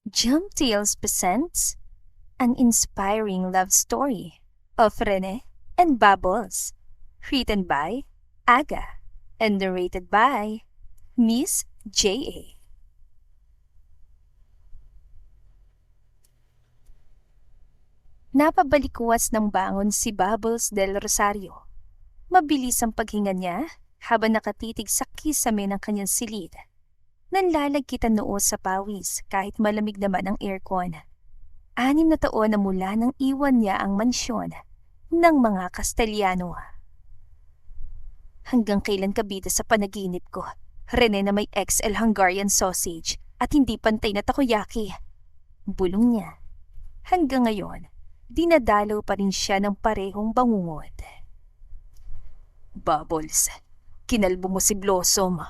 Jump Tales presents an inspiring love story of Rene and Bubbles, written by Aga and narrated by Miss J.A. Napabalikuwas ng bangon si Bubbles del Rosario. Mabilis ang paghinga niya habang nakatitig sa kisame ng kanyang silid. Nanlalagkit ang noo sa pawis kahit malamig naman ang aircon. 6 na taon na mula nang iwan niya ang mansyon ng mga Castellano. Hanggang kailan kabida sa panaginip ko, Rene na may XL Hungarian sausage at hindi pantay na takoyaki. Bulong niya. Hanggang ngayon, dinadalaw pa rin siya ng parehong bangungod. Bubbles, kinalbo mo si Blossom.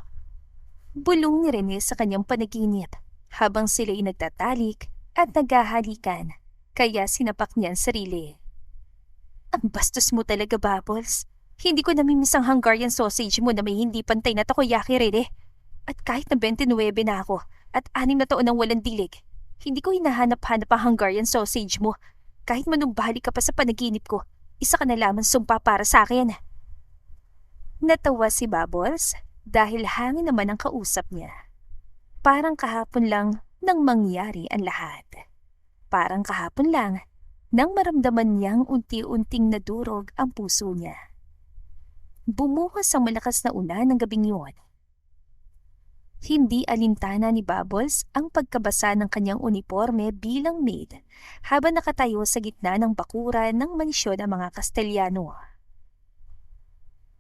Bulong ni Rene sa kanyang panaginip habang sila'y nagtatalik at naghahalikan, kaya sinapak niya ang sarili. Ang bastos mo talaga, Bubbles. Hindi ko namimiss ang Hungarian sausage mo na may hindi pantay na takoyaki, Rene. At kahit na 29 na ako at 6 na taon nang walang dilig, hindi ko hinahanap-hanap ang Hungarian sausage mo. Kahit manumbalik ka pa sa panaginip ko, isa ka na lamang sumpa para sa akin. Natawa si Bubbles dahil hangin naman ang kausap niya. Parang kahapon lang nang mangyari ang lahat. Parang kahapon lang nang maramdaman niyang unti-unting nadurog ang puso niya. Bumuhos ang malakas na ulan ng gabing yun. Hindi alintana ni Bubbles ang pagkabasa ng kanyang uniforme bilang maid habang nakatayo sa gitna ng bakuran ng mansyon ng mga Castellano.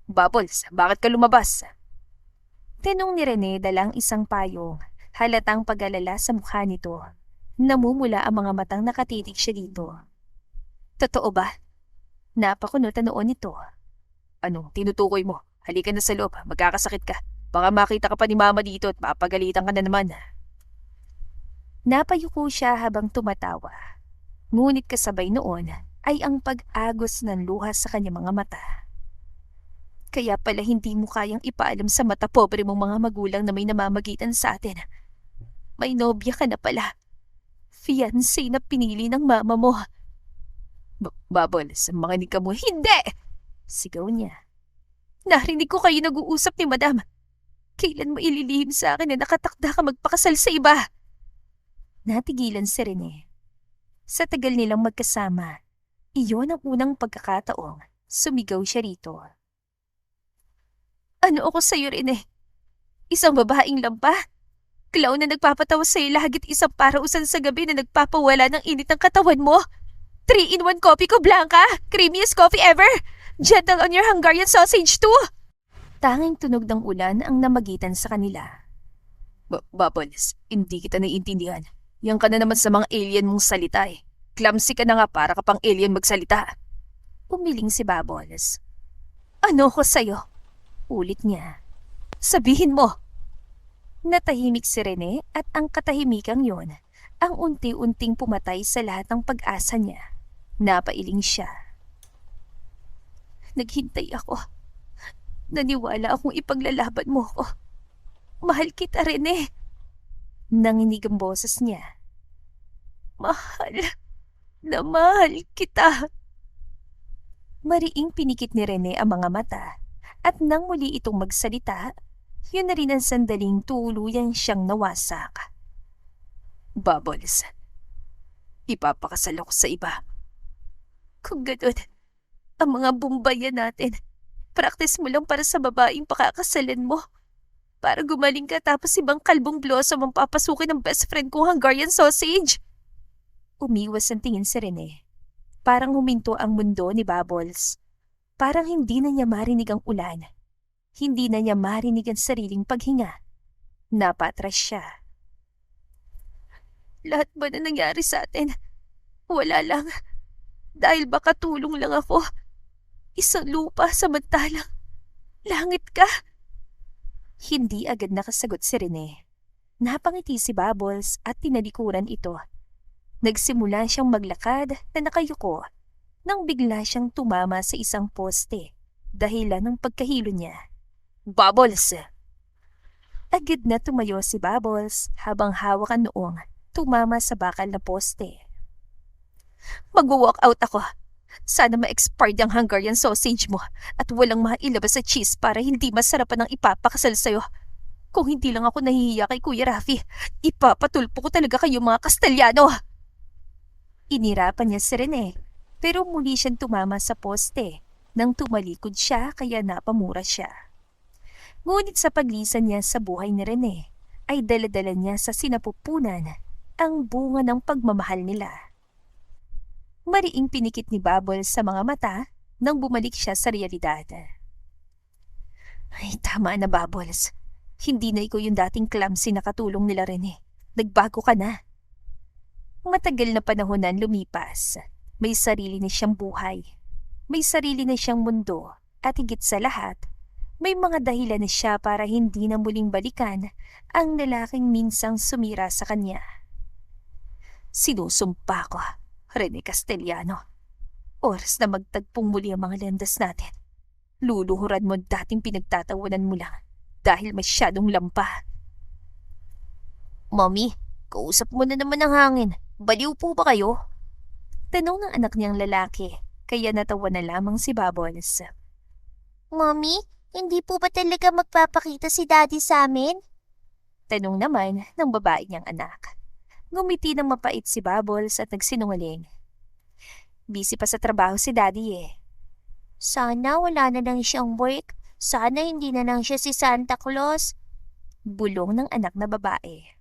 Bubbles, bakit ka lumabas? Tinong ni Rene dalang isang payong, halatang pag-alala sa mukha nito. Namumula ang mga matang nakatitig siya dito. Totoo ba? Napakunutan noon nito. Ano, tinutukoy mo? Halika na sa loob, magkakasakit ka. Baka makita ka pa ni Mama dito at mapagalitan ka na naman. Napayuko siya habang tumatawa. Ngunit kasabay noon ay ang pag-agos ng luha sa kanyang mga mata. Kaya pala hindi mo kayang ipaalam sa mata pobre mong mga magulang na may namamagitan sa atin. May nobya ka na pala. Fiancé na pinili ng mama mo. Bubbles, makinig ka mo. Hindi! Sigaw niya. Narinig ko kayo nag-uusap ni Madam. Kailan mo ililihim sa akin na nakatakda ka magpakasal sa iba? Natigilan si Rene. Sa tagal nilang magkasama, iyon ang unang pagkakataong sumigaw siya rito. Ano ako sa'yo, Rene? Isang babaeng lampa? Clown na nagpapatawa sa'yo lahagit isang parausan sa gabi na nagpapawala ng init ng katawan mo? 3-in-1 coffee ko, Blanca! Creamiest coffee ever! Gentle on your Hungarian sausage too! Tanging tunog ng ulan ang namagitan sa kanila. Bubbles, hindi kita naiintindihan. Yan ka na naman sa mga alien mong salita eh. Clumsy ka na nga para ka pang alien magsalita. Umiling si Bubbles. Ano ko sa'yo? Ulit niya. Sabihin mo! Natahimik si Rene at ang katahimikang yon ang unti-unting pumatay sa lahat ng pag-asa niya. Napailing siya. Naghintay ako. Naniwala akong ipaglalaban mo ko. Mahal kita, Rene. Nanginig ang boses niya. Mahal na mahal kita. Mariing pinikit ni Rene ang mga mata at nang muli itong magsalita, yun na rin ang sandaling tuluyang siyang nawasak. Bubbles, ipapakasal ako sa iba. Kung ganun, ang mga bumbayan natin, practice mo lang para sa babaeng pakakasalan mo. Para gumaling ka tapos ibang kalbong Blossom ang papasukin ng best friend kong Hungarian sausage. Umiwas ang tingin si Rene. Parang huminto ang mundo ni Bubbles. Parang hindi na niya marinig ang ulan. Hindi na niya marinig ang sariling paghinga. Napatras siya. Lahat ba na nangyari sa atin? Wala lang. Dahil baka tulong lang ako. Isang lupa samantalang langit ka. Hindi agad nakasagot si Rene. Napangiti si Bubbles at tinalikuran ito. Nagsimula siyang maglakad na nakayuko nang bigla siyang tumama sa isang poste dahilan ng pagkahilo niya. Bubbles! Agad na tumayo si Bubbles habang hawak ang noong tumama sa bakal na poste. Mag-walk out ako. Sana ma-expired ang Hungarian sausage mo at walang mailabas sa cheese para hindi masarapan ang ipapakasal sa'yo. Kung hindi lang ako nahihiya kay Kuya Rafi, ipapatulpo ko talaga kayo mga Castellano. Inirapan niya si Rene, pero muli siyang tumama sa poste. Nang tumalikod siya kaya napamura siya. Ngunit sa paglisan niya sa buhay ni Rene, ay daladala niya sa sinapupunan ang bunga ng pagmamahal nila. Mariing pinikit ni Bubbles sa mga mata nang bumalik siya sa realidad. Ay, tama na Bubbles. Hindi na ikaw yung dating clumsy na katulong nila Rene. Nagbago ka na. Matagal na panahon na lumipas. May sarili na siyang buhay. May sarili na siyang mundo. At higit sa lahat, may mga dahilan na siya para hindi na muling balikan ang lalaking minsang sumira sa kanya. Sinusumpa ko, Rene Castellano. Oras na magtagpong muli ang mga landas natin. Luluhuran mo dating pinagtatawanan mo lang dahil masyadong lampa. Mommy, kausap mo na naman ang hangin. Baliw po ba kayo? Tanong ng anak niyang lalaki, kaya natawa na lamang si Bubbles. Mommy, hindi po ba talaga magpapakita si Daddy sa amin? Tanong naman ng babae niyang anak. Ngumiti ng mapait si Bubbles at nagsinungaling. Busy pa sa trabaho si Daddy eh. Sana wala na lang siyang work. Sana hindi na lang siya si Santa Claus. Bulong ng anak na babae.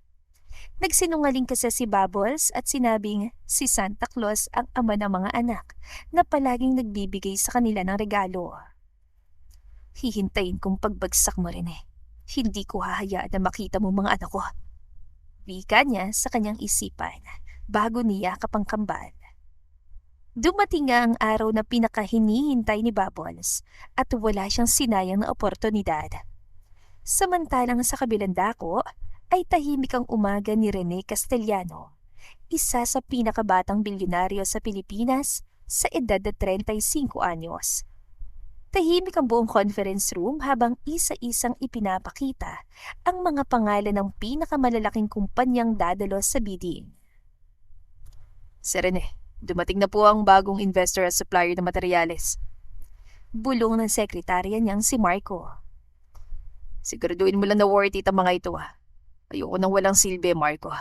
Nagsinungaling kasi si Bubbles at sinabing si Santa Claus ang ama ng mga anak na palaging nagbibigay sa kanila ng regalo. Hihintayin kong pagbagsak mo rin eh. Hindi ko hahayaan na makita mo mga anak ko. Wika niya sa kanyang isipan bago niya kapang kambal. Dumating nga ang araw na pinakahinihintay ni Bubbles at wala siyang sinayang na oportunidad. Samantalang sa kabilang dako ay tahimik ang umaga ni Rene Castellano, isa sa pinakabatang bilyonaryo sa Pilipinas sa edad na 35 anyos. Tahimik ang buong conference room habang isa-isang ipinapakita ang mga pangalan ng pinakamalalaking kumpanyang dadalo sa bidding. Sir Rene, dumating na po ang bagong investor at supplier ng materyales. Bulong ng sekretarya niyang si Marco. Siguraduhin mo lang na worth it ang mga ito ah. Ayoko nang walang silbi, Marco.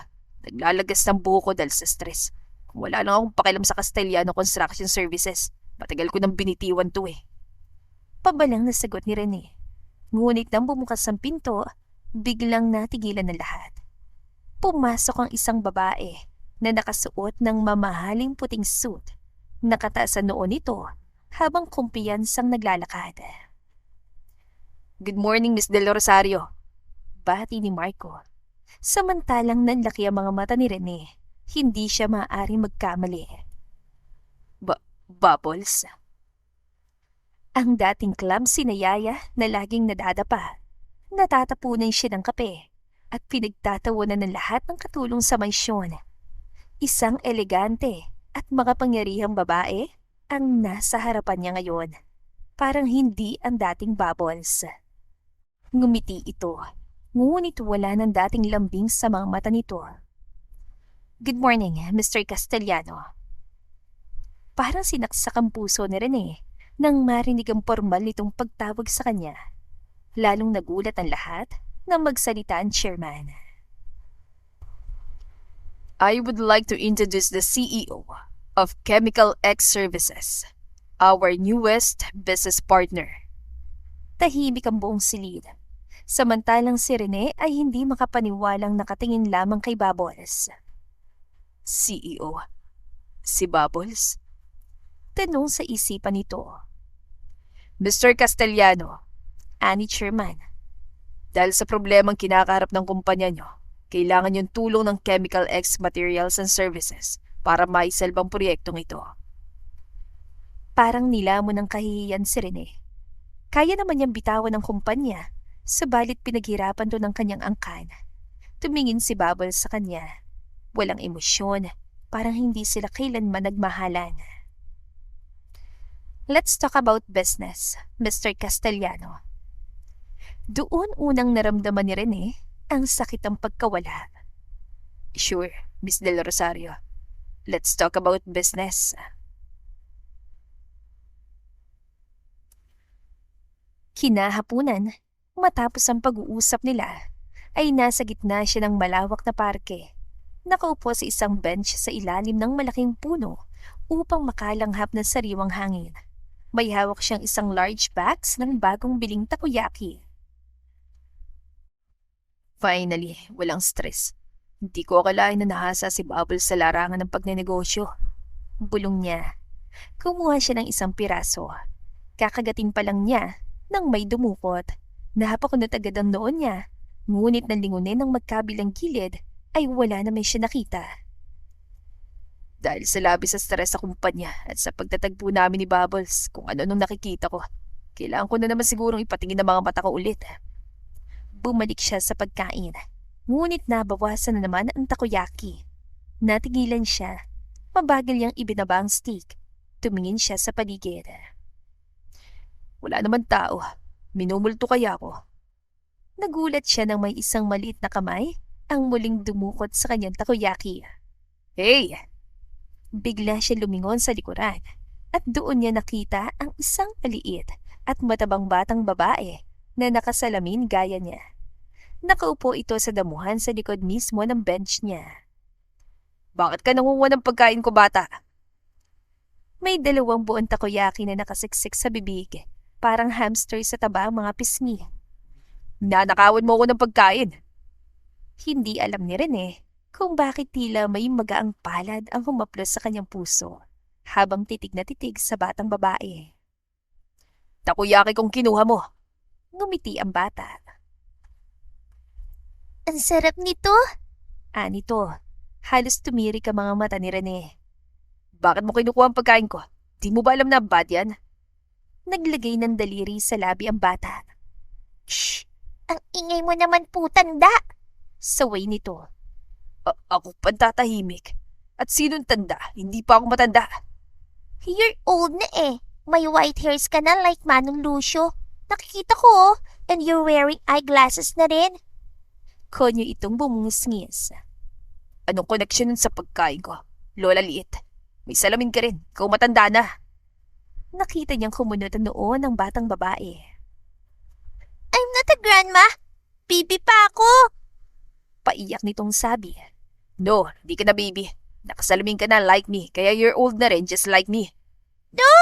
Naglalagas ng buho ko dahil sa stress. Kung wala lang akong pakialam sa Castellano Construction Services, matagal ko nang binitiwan to eh. Pabalang na sagot ni Rene. Ngunit nang bumukas ang pinto, biglang natigilan ng lahat. Pumasok ang isang babae na nakasuot ng mamahaling puting suit. Nakataas sa noo nito habang kumpiyansang naglalakad. Good morning, Miss Del Rosario. Bati ni Marco. Samantalang nanlaki ang mga mata ni Rene, hindi siya maaaring magkamali. Bubbles? Ang dating clumsy na yaya na laging nadadapa. Natatapunan siya ng kape at pinagtatawanan ng lahat ng katulong sa mansyon. Isang elegante at makapangyarihang babae ang nasa harapan niya ngayon. Parang hindi ang dating Bubbles. Ngumiti ito, ngunit wala ng dating lambing sa mga mata nito. Good morning, Mr. Castellano. Parang sinaksak ang puso ni Rene nang marinig ang formal nitong pagtawag sa kanya. Lalong nagulat ang lahat nang magsalita ang chairman. I would like to introduce the CEO of Chemical X Services, our newest business partner. Tahimik ang buong silid. Samantalang si Rene ay hindi makapaniwalang nakatingin lamang kay Bubbles. CEO? Si Bubbles? Tanong sa isipan nito. Mr. Castellano, ani chairman. Dahil sa problemang kinakaharap ng kumpanya nyo, kailangan yung tulong ng Chemical X Materials and Services para maisalbang proyektong ito. Parang nilamon ng kahihiyan si Rene. Kaya naman niyang bitawan ng kumpanya, subalit pinaghirapan to ng kanyang angkan. Tumingin si Bubbles sa kanya. Walang emosyon, parang hindi sila kailanman nagmahalan. Let's talk about business, Mr. Castellano. Doon unang naramdaman ni Rene ang sakit ng pagkawala. Sure, Miss Del Rosario. Let's talk about business. Kinahapunan, matapos ang pag-uusap nila, ay nasa gitna siya ng malawak na parke. Nakaupo sa isang bench sa ilalim ng malaking puno upang makalanghap ng sariwang hangin. May hawak siyang isang large box ng bagong biling takoyaki. Finally, walang stress. Hindi ko akalain na nahasa si Bubbles sa larangan ng pagnenegosyo. Bulong niya. Kumuha siya ng isang piraso. Kakagating pa lang niya nang may dumukot. Napakunot agad ang noon niya, ngunit nalingunin ng magkabilang gilid ay wala naman siya nakita. Dahil sa labis sa stress sa kumpanya at sa pagtatagpo namin ni Bubbles kung ano nung nakikita ko, kailangan ko na naman sigurong ipatingin ang mga mata ko ulit. Bumalik siya sa pagkain, ngunit nabawasan na naman ang takoyaki. Natigilan siya. Mabagal niyang ibinaba ang stick. Tumingin siya sa paligid. Wala naman tao. Minumulto kaya ako. Nagulat siya nang may isang maliit na kamay ang muling dumukot sa kanyang takoyaki. Hey! Bigla siya lumingon sa likuran at doon niya nakita ang isang maliit at matabang batang babae na nakasalamin gaya niya. Nakaupo ito sa damuhan sa likod mismo ng bench niya. Bakit ka nangunguha ng pagkain ko, bata? May 2 buong takoyaki na nakasiksik sa bibig, parang hamster sa taba ang mga pisngi. Nanakawan mo ako ng pagkain. Hindi alam ni Rene kung bakit tila may magaang palad ang humaplos sa kanyang puso habang titig na titig sa batang babae. Takoyaki kong kinuha mo. Ngumiti ang bata. Ang sarap nito. Anito, halos tumirik ang mga mata ni Rene. Bakit mo kinukuha ang pagkain ko? Di mo ba alam na bad yan? Naglagay ng daliri sa labi ang bata. Shh! Ang ingay mo naman po, tanda. Saway nito. Ako pantatahimik. At sinong tanda? Hindi pa ako matanda. You're old na eh. May white hairs ka na like Manong Lucio. Nakikita ko oh. And you're wearing eyeglasses na rin. Konyo itong bumungis-ngis. Anong koneksyon nun sa pagkain ko? Lola liit. May salamin ka rin. Ikaw matanda na. Nakita niyang kumunot ang noo ng batang babae. I'm not a grandma. Bibi pa ako. Paiyak nitong sabi. No, di ka na baby. Nakasalamin ka na like me, kaya you're old na rin just like me. No!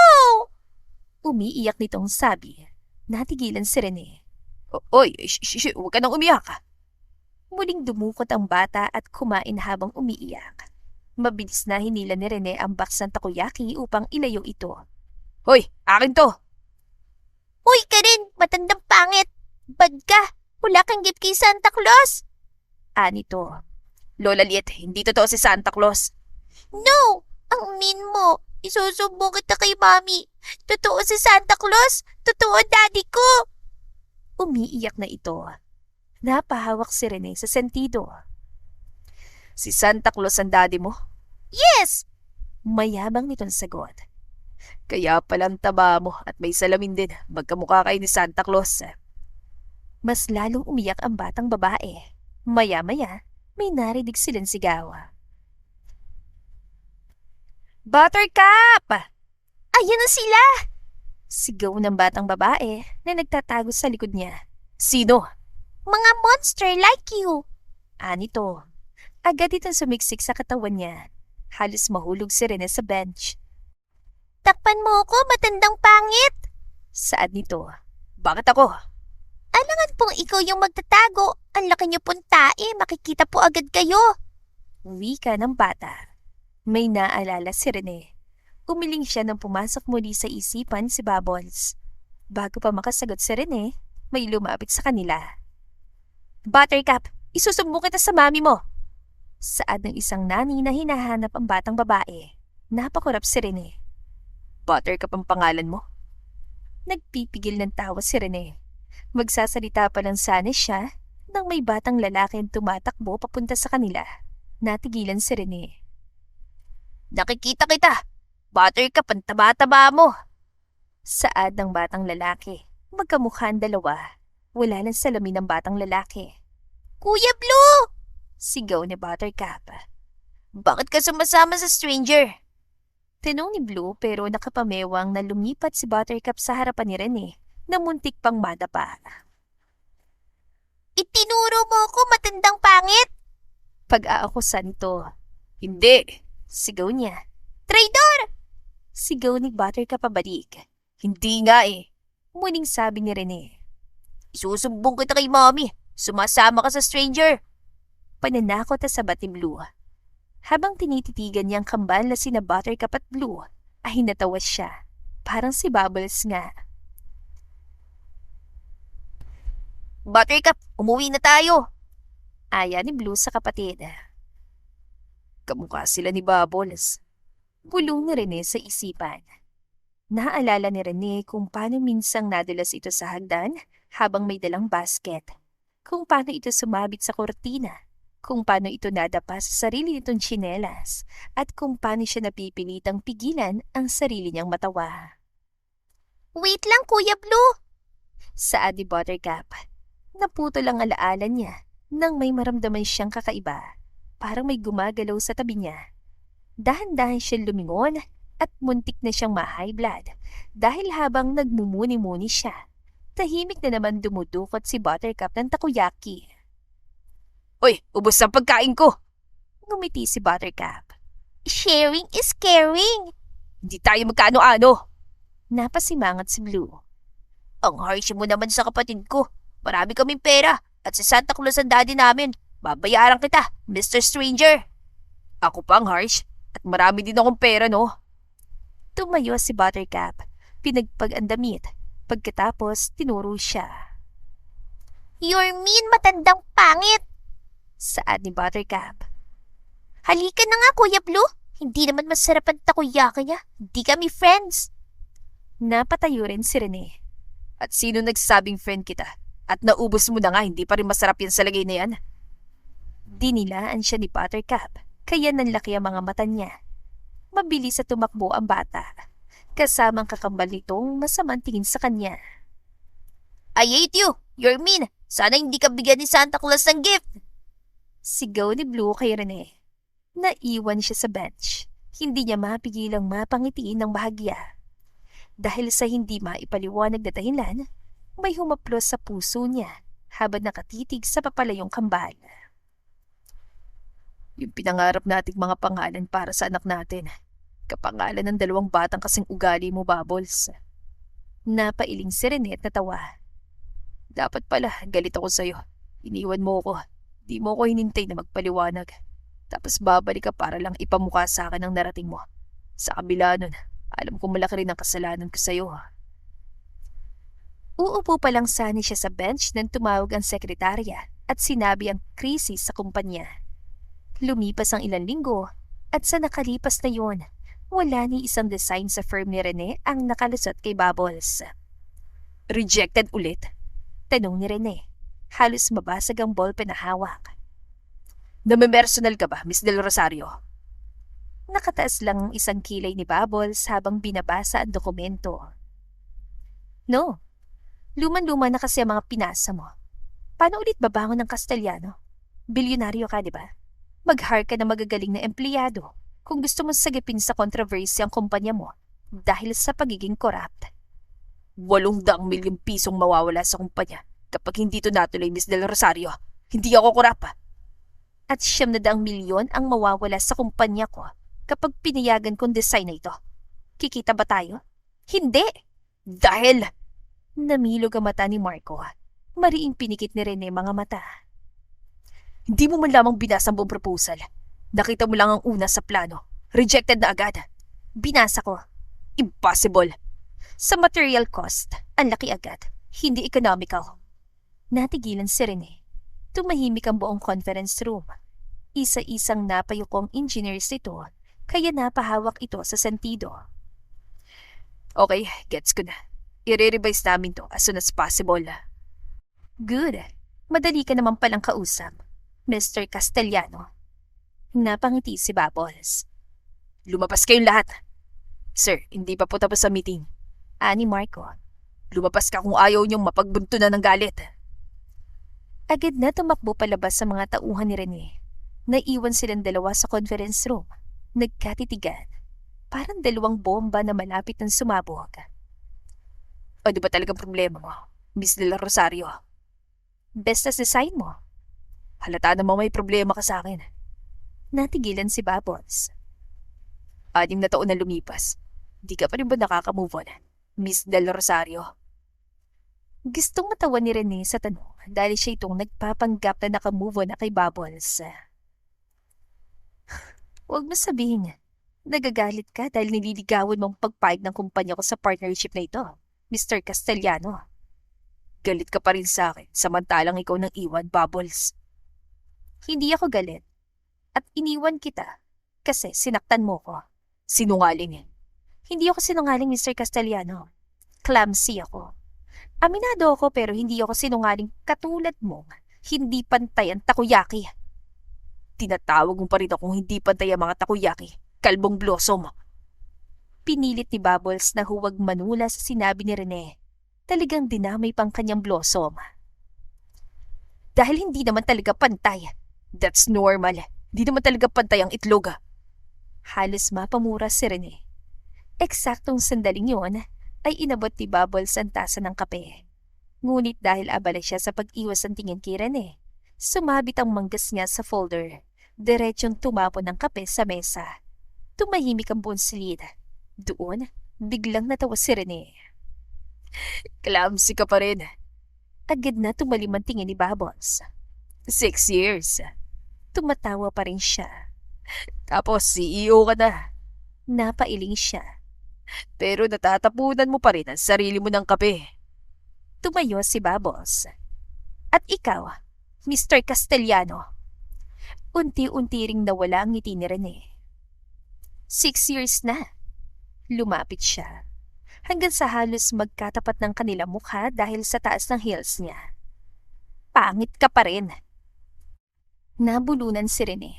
Umiiyak nitong sabi. Natigilan si Rene. Oy, huwag ka nang umiyak. Muling dumukot ang bata at kumain habang umiiyak. Mabilis na hinila ni Rene ang box ng takoyaki upang ilayo ito. Hoy, akin to! Uy ka rin, matandang pangit. Bad ka. Wala kang gift kay Santa Claus. Anito. Lola liit, hindi totoo si Santa Claus. No! Ang mean mo. Isusumbong kita kay Mami. Totoo si Santa Claus. Totoo daddy ko. Umiiyak na ito. Napahawak si Rene sa sentido. Si Santa Claus ang daddy mo? Yes! Mayabang nitong sagot. Kaya palang taba mo at may salamin din. Magkamukha kayo ni Santa Claus. Mas lalong umiyak ang batang babae. Maya-maya, may narinig silang sigaw. Buttercup! Ayan na sila! Sigaw ng batang babae na nagtatago sa likod niya. Sino? Mga monster like you. Anito. Agad itong sumiksik sa katawan niya. Halos mahulog si Rene sa bench. Takpan mo ako, matandang pangit. Saan nito? Bakit ako? Alangan pong ikaw yung magtatago. Ang laki niyo pong tae, makikita po agad kayo. Wika ng bata. May naalala si Rene. Umiling siya nang pumasok muli sa isipan si Bubbles. Bago pa makasagot si Rene, may lumapit sa kanila. Buttercup, isusumbong kita sa mami mo. Saad ng isang nani na hinahanap ang batang babae. Napakurap si Rene. Buttercup ang pangalan mo? Nagpipigil ng tawa si Rene. Magsasalita pa lang sana siya nang may batang lalaki ang tumatakbo papunta sa kanila. Natigilan si Rene. Nakikita kita! Buttercup ang taba-taba mo! Saad ng batang lalaki. Magkamukha ang dalawa. Wala lang salamin ng batang lalaki. Kuya Blue! Sigaw ni Buttercup. Bakit ka sumasama sa stranger? Tanong ni Blue pero nakapamewang na lumipat si Buttercup sa harapan ni Rene na muntik pang madapa. Itinuro mo ako matandang pangit. Pag-aakusan nito. Hindi! Sigaw niya. Traidor! Sigaw ni Buttercup pabalik. Hindi nga eh. Muling sabi ni Rene. Isusumbong kita kay mommy. Sumasama ka sa stranger. Pananakot na sabat ni Blue. Habang tinititigan niyang kambal na sina Buttercup at Blue, ay natawa siya. Parang si Bubbles nga. Buttercup, umuwi na tayo. Aya ni Blue sa kapatid. Kamukha sila ni Bubbles. Bulong ni Rene sa isipan. Naaalala ni Rene kung paano minsang nadulas ito sa hagdan habang may dalang basket. Kung paano ito sumabit sa kortina. Kung paano ito nadapa sa sarili nitong tsinelas. At kung paano siya napipilitang pigilan ang sarili niyang matawa. Wait lang, Kuya Blue. Saad ni Buttercup. Naputol ang alaala niya nang may maramdaman siyang kakaiba. Parang may gumagalaw sa tabi niya. Dahan-dahan siya lumingon at muntik na siyang ma-high blood dahil habang nagmumuni-muni siya, tahimik na naman dumudukot si Buttercup ng takoyaki. Uy, ubos ang pagkain ko! Ngumiti si Buttercup. Sharing is caring. Hindi tayo magkaano-ano! Napasimangat si Blue. Ang harsh mo naman sa kapatid ko. Marami kaming pera at si Santa Claus ang daddy namin. Babayaran kita, Mr. Stranger. Ako pang harsh at marami din akong pera, no? Tumayo si Buttercup. Pinagpag ang damit. Pagkatapos, tinuro siya. You're mean, matandang pangit. Saad ni Buttercup. Halika na nga, Kuya Blue. Hindi naman masarap ang takoyaki niya. Hindi kami friends. Napatayo rin si Rene. At sino nagsabing friend kita? At naubos mo na nga, hindi pa rin masarap yan sa lagay na yan. Dinilaan siya ni Buttercup, kaya nanlaki ang mga mata niya. Mabilis sa tumakbo ang bata. Kasamang kakambal nitong masamang tingin sa kanya. I hate you. You're mean. Sana hindi ka bigyan ni Santa Claus ng gift. Sigaw ni Blue kay Rene. Naiwan siya sa bench. Hindi niya mapigilang mapangitiin ng bahagya. Dahil sa hindi maipaliwanag na dahilan, may humaplos sa puso niya habang nakatitig sa papalayong kambal. Yung pinangarap nating mga pangalan para sa anak natin. Kapangalan ng 2 batang kasing ugali mo, Bubbles. Napailing si Rene at natawa. Dapat pala, galit ako sa'yo. Iniwan mo ko. Di mo ko hinintay na magpaliwanag. Tapos babalik ka para lang ipamukha sa akin ang narating mo. Sa kabila nun, alam ko malaki rin ang kasalanan ko sa'yo. Uupo pa lang sani siya sa bench nang tumawag ang sekretarya at sinabi ang krisis sa kumpanya. Lumipas ang ilang linggo at sa nakalipas na yon, wala ni isang design sa firm ni Rene ang nakalusot kay Bubbles. Rejected ulit? Tanong ni Rene. Halos mabasag ang ballpen na hawak. Namimersonal ka ba, Miss Del Rosario? Nakataas lang ang isang kilay ni Bubbles habang binabasa ang dokumento. No. Luman-luma na kasi ang mga pinasa mo. Paano ulit babangon ng Castellano? Bilyonaryo ka, di ba? Mag-hire ka na magagaling na empleyado kung gusto mong sagipin sa kontrobersya ang kumpanya mo dahil sa pagiging corrupt. 800 milyong pisong mawawala sa kumpanya kapag hindi to natuloy, Miss Del Rosario. Hindi ako corrupt. At 700 milyon ang mawawala sa kumpanya ko kapag pinayagan kong design na ito. Kikita ba tayo? Hindi! Dahil... Namilog ang mata ni Marco. Mariing pinikit ni Rene mga mata. Hindi mo man lamang binasa ang buong proposal. Nakita mo lang ang una sa plano. Rejected na agad. Binasa ko. Impossible. Sa material cost, ang laki agad. Hindi economical. Natigilan si Rene. Tumahimik ang buong conference room. Isa-isang napayukong engineers ito, kaya napahawak ito sa sentido. Okay, gets ko na. I-revise namin to as soon as possible. Good. Madali ka naman palang kausap, Mr. Castellano. Napangiti si Bubbles. Lumapas kayong lahat. Sir, hindi pa po tapos ang meeting. Ani Marco. Lumapas ka kung ayaw niyong mapagbuntunan ng galit. Agad na tumakbo palabas sa mga tauhan ni Rene. Naiwan silang dalawa sa conference room. Nagkatitigan. Parang dalawang bomba na malapit ng sumabog. Ano ba talagang problema mo, Miss De La Rosario? Best as design mo. Halata namang may problema ka sa akin. Natigilan si Bubbles. 6 na taon na lumipas. Di ka pa rin ba nakaka-move on, Miss Del Rosario? Gustong matawa ni Rene sa tanong dahil siya itong nagpapanggap na naka-move on na kay Bubbles. Huwag mo sabihin, nagagalit ka dahil nililigawan mong pagpayag ng kumpanya ko sa partnership na ito, Mr. Castellano. Galit ka pa rin sa akin samantalang ikaw nang iwan, Bubbles. Hindi ako galit at iniwan kita kasi sinaktan mo ko. Sinungaling. Hindi ako sinungaling, Mr. Castellano. Clumsy ako. Aminado ako pero hindi ako sinungaling katulad mo. Hindi pantay ang takoyaki. Tinatawag mo pa rin akong hindi pantay ang mga takoyaki. Kalbong blossom. Pinilit ni Bubbles na huwag manula sa sinabi ni Rene. Talagang dinamay pang kanyang blossom. Dahil hindi naman talaga pantay. That's normal. Hindi naman talaga pantay ang itlog. Halos mapamura si Rene. Eksaktong sandaling yun ay inabot ni Bubbles ang tasa ng kape. Ngunit dahil abala siya sa pag-iwas ang tingin kay Rene, sumabit ang manggas niya sa folder. Diretsong tumapon ng kape sa mesa. Tumahimik ang bonsilid. Doon, biglang natawa si Rene. Clumsy ka pa rin. Agad na tumalim ang tingin ni Bubbles. 6 years. Tumatawa pa rin siya. Tapos CEO ka na. Napailing siya. Pero natatapunan mo pa rin ang sarili mo ng kape. Tumayo si Bubbles. At ikaw, Mr. Castellano. Unti-unti ring nawala ang ngiti ni Rene. 6 years na. Lumapit siya. Hanggang sa halos magkatapat ng kanila mukha dahil sa taas ng heels niya. Pangit ka pa rin. Nabulunan si Rene.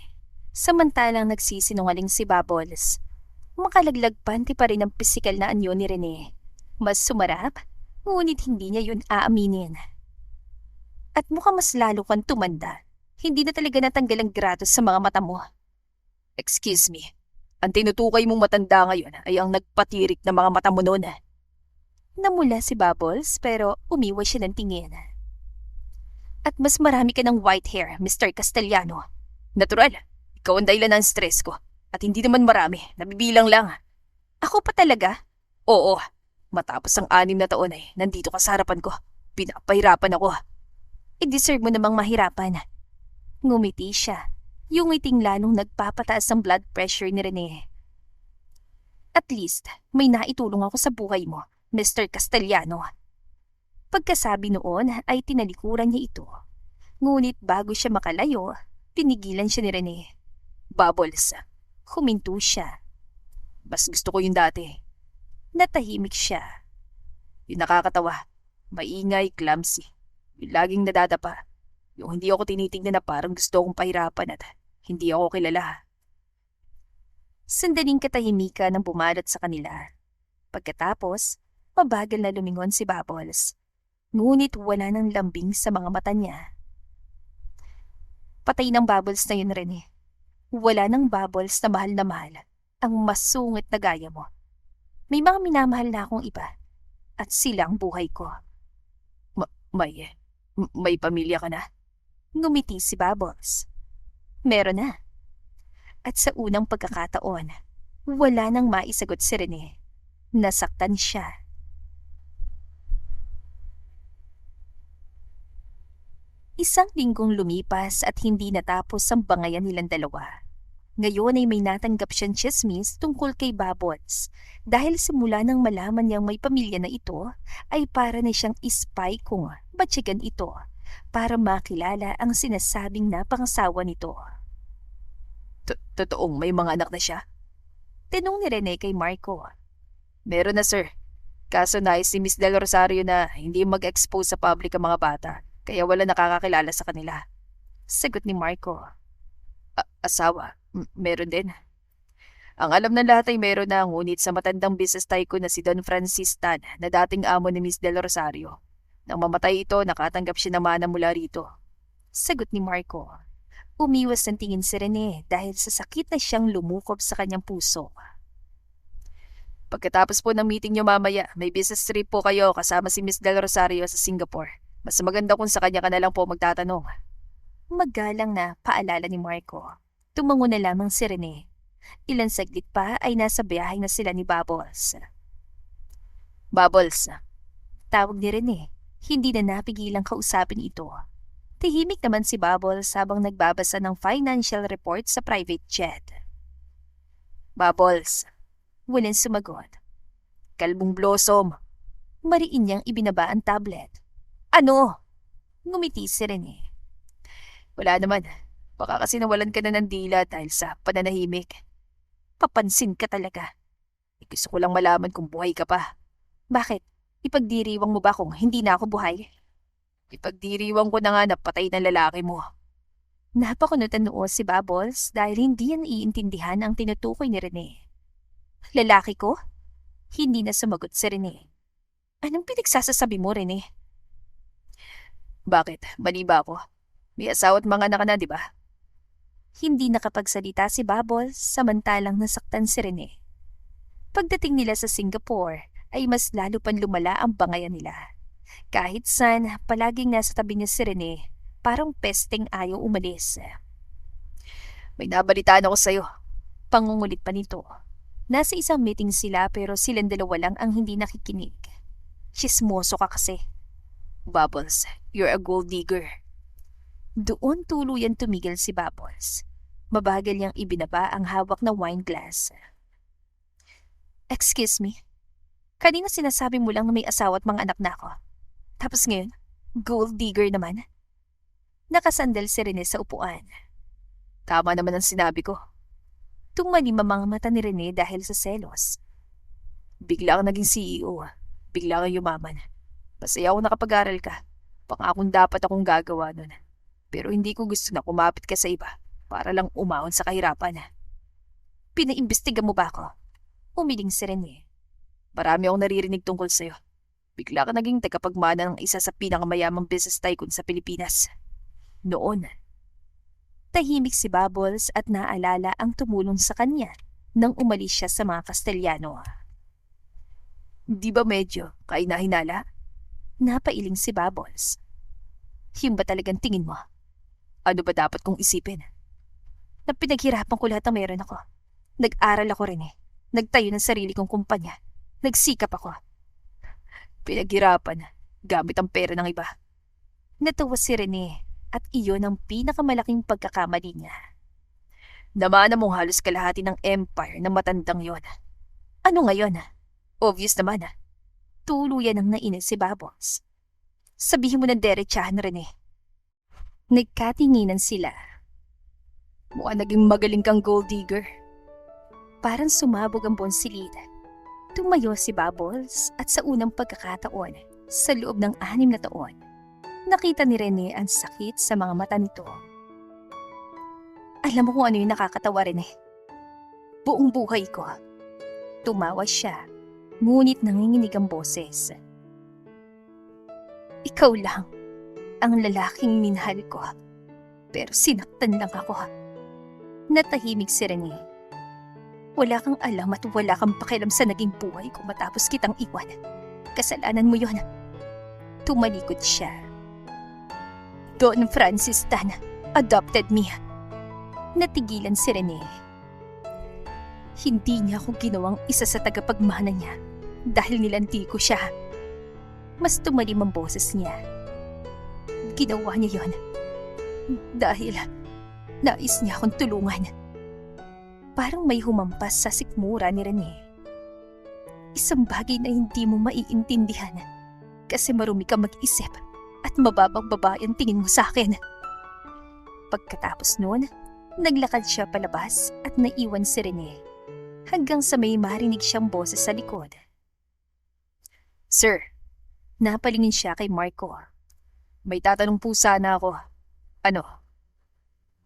Samantalang nagsisinungaling si Bubbles. Makalaglag panty pa rin ang pisikal na anyo ni Rene. Mas sumarap, ngunit hindi niya yun aaminin. At mukhang mas lalo kang tumanda. Hindi na talaga natanggal ang gratos sa mga mata mo. Excuse me, ang tinutukay mong matanda ngayon ay ang nagpatirik na mga mata mo noon. Namula si Bubbles pero umiwas siya ng tingin. At mas marami ka ng white hair, Mr. Castellano. Natural, ikaw ang dahilan ng stress ko. At hindi naman marami, nabibilang lang. Ako pa talaga? Oo, matapos ang 6 na taon ay nandito ka sa harapan ko. Pinapahirapan ako. I-deserve mo namang mahirapan. Ngumiti siya. Yung ngiting lalong nagpapataas ng blood pressure ni Rene. At least, may naitulong ako sa buhay mo, Mr. Castellano. Pagkasabi noon ay tinalikuran niya ito. Ngunit bago siya makalayo, pinigilan siya ni Rene. Bubbles. Huminto siya. Mas gusto ko yung dati. Natahimik siya. Yung nakakatawa, maingay, clumsy. Yung laging nadadapa. Yung hindi ako tinitingnan na parang gusto akong pahirapan at hindi ako kilala. Sandaling katahimikan ang bumalat sa kanila. Pagkatapos, mabagal na lumingon si Bubbles. Ngunit wala nang lambing sa mga mata niya. Patay ng Bubbles na yun, Rene. Wala nang Bubbles na mahal ang masungit na gaya mo. May mga minamahal na akong iba at sila ang buhay ko. May pamilya ka na? Ngumiti si Bubbles. Meron na. At sa unang pagkakataon, wala nang maisagot si Rene. Nasaktan siya. Isang linggong lumipas at hindi natapos ang bangayan nilang dalawa. Ngayon ay may natanggap siyang tsismis tungkol kay Bubbles dahil simula nang malaman niyang may pamilya na ito ay para na siyang ispy kung batsigan ito para makilala ang sinasabing napangasawa nito. Totoong may mga anak na siya? Tinong ni Rene kay Marco. Meron na, sir. Kaso nais si Miss Del Rosario na hindi mag-expose sa public ang mga bata. Kaya wala nakakakilala sa kanila. Sagot ni Marco. Asawa? Meron din. Ang alam ng lahat ay meron na, ngunit sa matandang business tycoon na si Don Francis Tan na dating amo ni Miss Del Rosario. Nang mamatay ito, nakatanggap siya ng mana mula rito. Sagot ni Marco. Umiwas ng tingin si Rene dahil sa sakit na siyang lumukob sa kanyang puso. Pagkatapos po ng meeting niyo mamaya, may business trip po kayo kasama si Miss Del Rosario sa Singapore. Mas maganda kung sa kanya ka na lang po magtatanong. Magalang na paalala ni Marco. Tumango na lamang si Rene. Ilan saglit pa ay nasa biyahe na sila ni Bubbles. Bubbles, tawag ni Rene. Hindi na napigilang kausapin ito. Tahimik naman si Bubbles habang nagbabasa ng financial report sa private jet. Bubbles, walang sumagot. Kalbong Blossom. Mariin niyang ibinaba ang tablet. Ano? Ngumiti si Rene. Wala naman. Baka kasi nawalan ka na ng dila dahil sa pananahimik. Papansin ka talaga. Gusto ko lang malaman kung buhay ka pa. Bakit? Ipagdiriwang mo ba kung hindi na ako buhay? Ipagdiriwang ko na nga na patay na lalaki mo. Napakunot ang noo si Bubbles dahil hindi yan iintindihan ang tinutukoy ni Rene. Lalaki ko? Hindi na sumagot si Rene. Anong pinagsasasabi mo, Rene? Bakit? Mali ba ako? May asawa at mga anak ka na, di ba? Hindi nakapagsalita si Bubbles samantalang nasaktan si Rene. Pagdating nila sa Singapore, ay mas lalo pang lumala ang bangayan nila. Kahit saan, palaging nasa tabi niya si Rene, parang pesteng ayaw umalis. May nabalitaan ako sa'yo. Pangungulit pa nito. Nasa isang meeting sila pero silang dalawa lang ang hindi nakikinig. Chismoso ka kasi. Bubbles, you're a gold digger. Doon tuluyan tumigil si Bubbles. Mabagal niyang ibinaba ang hawak na wine glass. Excuse me? Kanina sinasabi mo lang na may asawa at mga anak na ako. Tapos ngayon, gold digger naman. Nakasandal si Rene sa upuan. Tama naman ang sinabi ko. Tumalim ang mga mata ni Rene dahil sa selos. Bigla kang naging CEO. Bigla kang yumaman. Masaya ako nakapag-aral ka. Pangakong dapat akong gagawa nun. Pero hindi ko gusto na kumapit ka sa iba para lang umahon sa kahirapan. Pinaimbestiga mo ba ako? Umiling si Rene. Marami akong naririnig tungkol sa'yo. Bigla ka naging tagapagmana ng isa sa pinakamayamang business tycoon sa Pilipinas. Noon. Tahimik si Bubbles at naalala ang tumulong sa kanya nang umalis siya sa mga Castellano. Di ba medyo kainahinala? Napailing si Bubbles. Yun ba talagang tingin mo? Ano ba dapat kong isipin? Na pinaghirapan ko lahat ng meron ako. Nag-aral ako rin eh. Nagtayo ng sarili kong kumpanya. Nagsikap ako. Pinaghirapan gamit ang pera ng iba. Natawa si Rene at iyon ang pinakamalaking pagkakamali niya. Namana mong halos kalahati ng empire na matandang yon. Ano ngayon? Obvious naman. Tuluyan ang nainis si Bubbles. Sabihin mo ng derechahan, Rene. Nagkatinginan sila. Mukhang naging magaling kang gold digger. Parang sumabog ang bonsilid. Tumayo si Bubbles at sa unang pagkakataon, sa loob ng 6 na taon, nakita ni Rene ang sakit sa mga mata nito. Alam mo kung ano yung nakakatawa, Rene? Buong buhay ko. Tumawa siya, ngunit nanginginig ang boses. Ikaw lang ang lalaking minahal ko, pero sinaktan lang ako. Natahimik si Rene. Wala kang alam at wala kang pakialam sa naging buhay ko matapos kitang iwan. Kasalanan mo yon. Tumalikod siya. Don Francis Tan adopted me. Natigilan si Rene. Hindi niya ako ginawang isa sa tagapagmana niya dahil nilanti ko siya. Mas tumalim ang boses niya. Ginawa niya yon dahil nais niya akong tulungan. Parang may humampas sa sikmura ni Rene. Isang bagay na hindi mo maiintindihan kasi marumi ka mag-isip at mababang babae ang tingin mo sa akin. Pagkatapos noon, naglakad siya palabas at naiwan si Rene hanggang sa may marinig siyang boses sa likod. Sir, napalingin siya kay Marco. May tatanong po sana ako. Ano?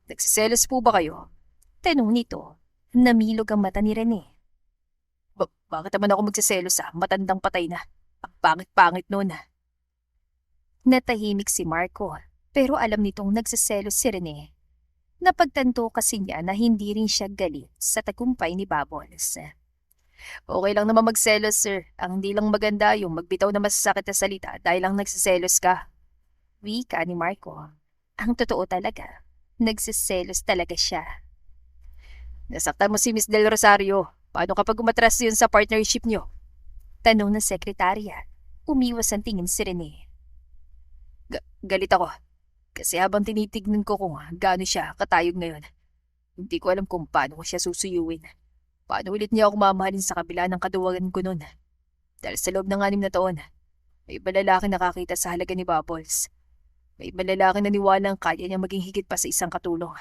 Nagsiselos po ba kayo? Tanong nito. Namilog ang mata ni Rene. Bakit naman ako magsiselos sa matandang patay na? Ang pangit-pangit noon. Natahimik si Marco, pero alam nitong nagsiselos si Rene. Napagtanto kasi niya na hindi rin siya galit sa tagumpay ni Bubbles. Okay lang naman magselos, sir. Ang hindi lang maganda yung magbitaw na masasakit na salita dahil lang nagsiselos ka. Wika ni Marco. Ang totoo talaga, nagsiselos talaga siya. Nasaktan mo si Miss Del Rosario. Paano kapag umatras yun sa partnership niyo? Tanong ng sekretarya. Umiwas ang tingin si Rene. Galit ako. Kasi habang tinitignan ko kung gaano siya katayog ngayon, hindi ko alam kung paano ko siya susuyuin. Paano ulit niya ako mamahalin sa kabila ng kaduwagan ko noon? Dahil sa loob ng 6 na taon, may iba lalaki nakakita sa halaga ni Bubbles. May iba lalaki naniwalang kaya niya maging higit pa sa isang katulong.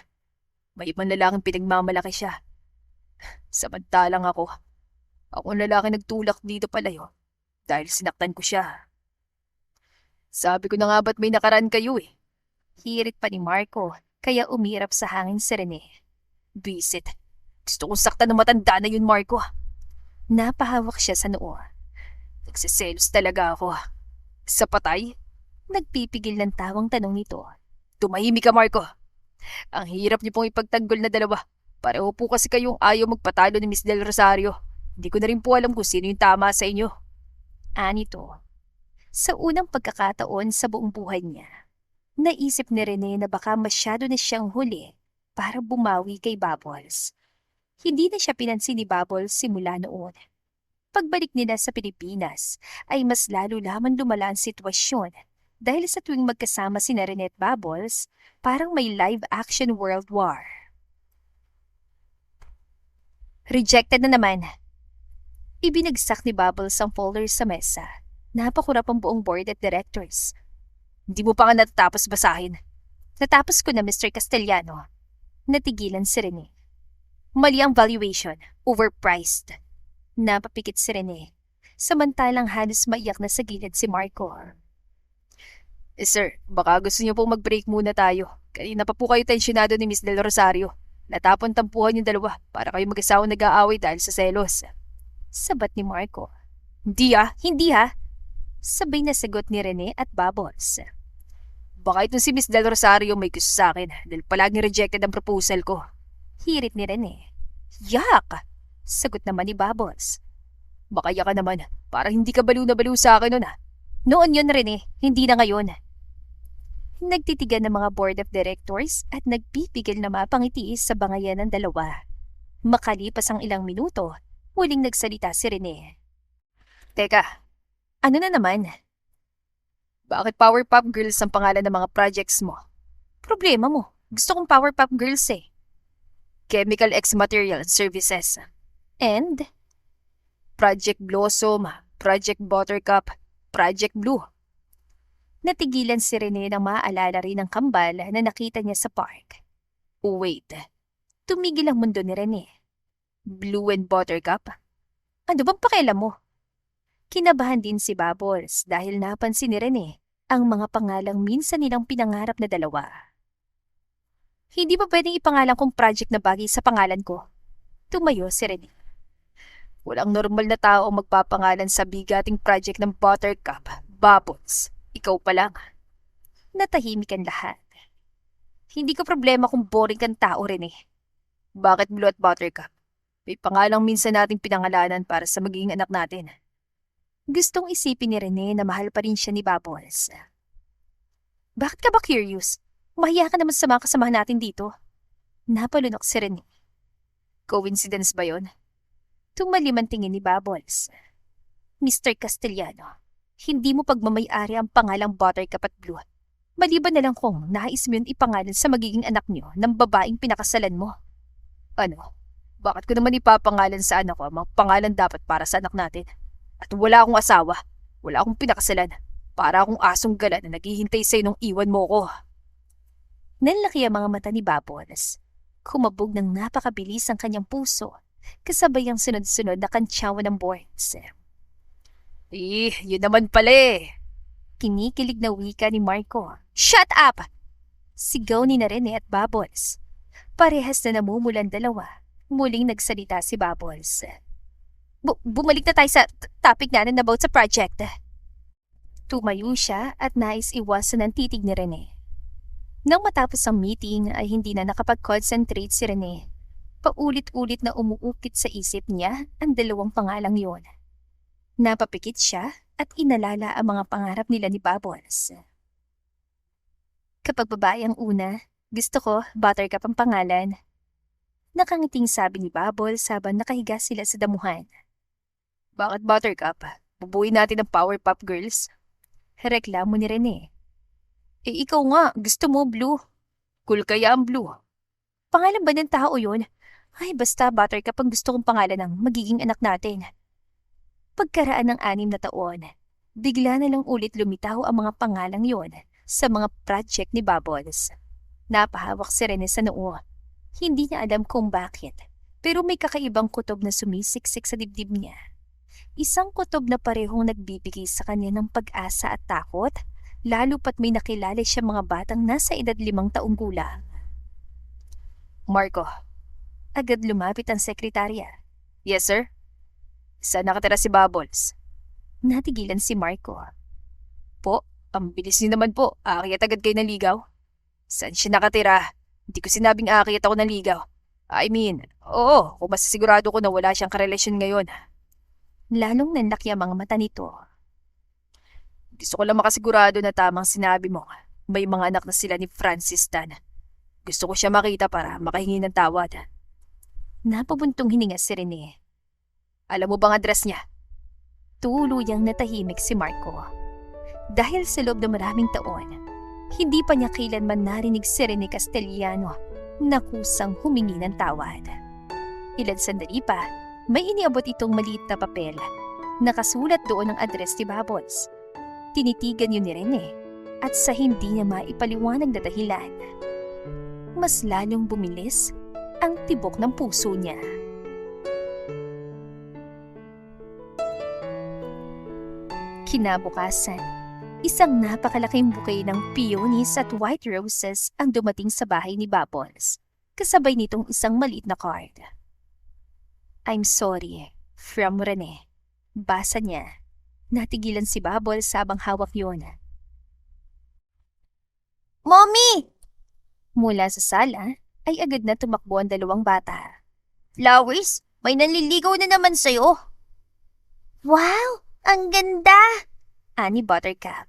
May ibang lalaking pinagmamalaki siya. Samantalang ako ang lalaki nagtulak dito palayo dahil sinaktan ko siya. Sabi ko na nga ba't may nakaraan kayo eh. Hirit pa ni Marco, kaya umirap sa hangin si Rene. Bisit. Gusto kong saktan ng matanda na yun, Marco. Napahawak siya sa noo. Nagsiselos talaga ako. Sa patay? Nagpipigil ng tawang tanong nito. Tumahimik ka, Marco. Ang hirap niyo pong ipagtanggol na dalawa. Pareho po kasi kayong ayaw magpatalo ni Miss Del Rosario. Hindi ko na rin po alam kung sino yung tama sa inyo. Anito. Sa unang pagkakataon sa buong buhay niya, naisip ni Rene na baka masyado na siyang huli para bumawi kay Bubbles. Hindi na siya pinansin ni Bubbles simula noon. Pagbalik nila sa Pilipinas ay mas lalo lamang lumala ang sitwasyon dahil sa tuwing magkasama si Rene at Bubbles, parang may live-action world war. Rejected na naman. Ibinagsak ni Bubbles ang folder sa mesa. Napakurap ang buong board at directors. Hindi mo pa nga natatapos basahin. Natapos ko na, Mr. Castellano. Natigilan si Rene. Mali ang valuation. Overpriced. Napapikit si Rene. Samantalang halos maiyak na sa gilid si Marco. Sir, baka gusto niyo pong mag-break muna tayo. Kanina pa po kayo tensyonado ni Miss Del Rosario. Natapon tampuhan yung dalawa para kayo mag-asawa nag-aaway dahil sa selos. Sabat ni Marco. Hindi ha. Sabay na sagot ni Rene at Bubbles. Baka itong si Miss Del Rosario may gusto sa akin dahil palaging rejected ang proposal ko. Hirit ni Rene. Yak! Sagot naman ni Bubbles. Baka ka naman, parang hindi ka baliw na baliw sa akin nun. Noon yun, Rene, hindi na ngayon. Nagtitigan ng mga board of directors at nagpipigil na mapangitiis sa bangayan ng dalawa. Makalipas ang ilang minuto, muling nagsalita si Rene. Teka, ano na naman? Bakit Powerpuff Girls ang pangalan ng mga projects mo? Problema mo. Gusto kong Powerpuff Girls eh. Chemical X Material Services. And? Project Blossom, Project Buttercup, Project Blue. Natigilan si Rene nang maaalala rin ang kambal na nakita niya sa park. Wait. Tumigil ang mundo ni Rene. Blue and Buttercup? Ano bang pakialam mo? Kinabahan din si Bubbles dahil napansin ni Rene ang mga pangalang minsan nilang pinangarap na dalawa. Hindi ba pwedeng ipangalan kong project na bagay sa pangalan ko? Tumayo si Rene. Walang normal na tao ang magpapangalan sa bigating project ng Buttercup, Bubbles. Ikaw pa lang. Natahimik ang lahat. Hindi ko problema kung boring kang tao, Rene. Bakit Blue at Buttercup? May pangalang minsan nating pinangalanan para sa magiging anak natin. Gustong isipin ni Rene na mahal pa rin siya ni Bubbles. Bakit ka ba curious? Mahiya ka naman sa mga kasamahan natin dito. Napalunok si Rene. Coincidence ba yon? Tumalim ang tingin ni Bubbles. Mr. Castellano, hindi mo pagmamay-ari ang pangalang Buttercup at Blue. Maliban na lang kung nais mo yun ipangalan sa magiging anak niyo ng babaeng pinakasalan mo. Ano? Bakit ko naman ipapangalan sa anak ko ang mga pangalan dapat para sa anak natin? At wala akong asawa, wala akong pinakasalan, para akong asong gala na naghihintay sa'yo nung iwan mo ko. Nanlaki ang mga mata ni Bubbles. Kumabog ng napakabilis ang kanyang puso, kasabay ang sunod-sunod na kantsawan ng boards. Yun naman pala eh. Kinikilig na wika ni Marco. Shut up! Sigaw ni Rene at Bubbles. Parehas na namumulan dalawa. Muling nagsalita si Bubbles. Bumalik na tayo sa topic natin about sa project. Tumayo siya at nais iwasan ang titig ni Rene. Nang matapos ang meeting ay hindi na nakapag-concentrate si Rene. Paulit-ulit na umuukit sa isip niya ang dalawang pangalang yon. Napapikit siya at inalala ang mga pangarap nila ni Bubbles. Kapag babae ang una, gusto ko Buttercup ang pangalan. Nakangiting sabi ni Bubbles habang nakahiga sila sa damuhan. Bakit Buttercup? Bubuin natin ang Powerpuff Girls? Reklamo ni Rene. Ikaw nga, gusto mo Blue. Cool kaya ang Blue. Pangalan ba ng tao yun? Ay, basta Buttercup ang gusto kong pangalan ng magiging anak natin. Pagkaraan ng 6 na taon, bigla na lang ulit lumitaw ang mga pangalang yon sa mga project ni Bubbles. Napahawak si Rene sa noo. Hindi niya alam kung bakit, pero may kakaibang kutob na sumisiksik sa dibdib niya. Isang kutob na parehong nagbibigay sa kanya ng pag-asa at takot, lalo pat may nakilala siya mga batang nasa edad 5 taong gulang. Marco. Agad lumapit ang sekretarya. Yes, sir? Saan nakatira si Bubbles? Natigilan si Marco. Po, ang bilis niyo naman po. Aakyat agad kayo ng ligaw. Saan siya nakatira? Hindi ko sinabing aakyat ako ng ligaw. I mean, oo, kung mas sigurado ko na wala siyang karelasyon ngayon. Lalong nanlaki ang mga mata nito. Gusto ko lang makasigurado na tamang sinabi mo. May mga anak na sila ni Francis Tan. Gusto ko siya makita para makahingi ng tawad. Napabuntong hininga si Rene. Alam mo bang address niya? Tuluyang natahimik si Marco. Dahil sa loob ng maraming taon, hindi pa niya kailanman narinig si Rene Castellano na kusang humingi ng tawad. Ilan sandali pa, may iniabot itong maliit na papel. Nakasulat doon ang address ni Bubbles. Tinitigan yun ni Rene at sa hindi niya maipaliwanag na dahilan, mas lalong bumilis ang tibok ng puso niya. Kinabukasan, isang napakalaking bouquet ng peonies at white roses ang dumating sa bahay ni Bubbles, kasabay nitong isang maliit na card. I'm sorry, from Rene. Basa niya. Natigilan si Bubbles habang hawak yun. Mommy! Mula sa sala, ay agad na tumakbo ang dalawang bata. Flowers, may nanliligaw na naman sa'yo. Wow! Ang ganda! Ani Buttercup.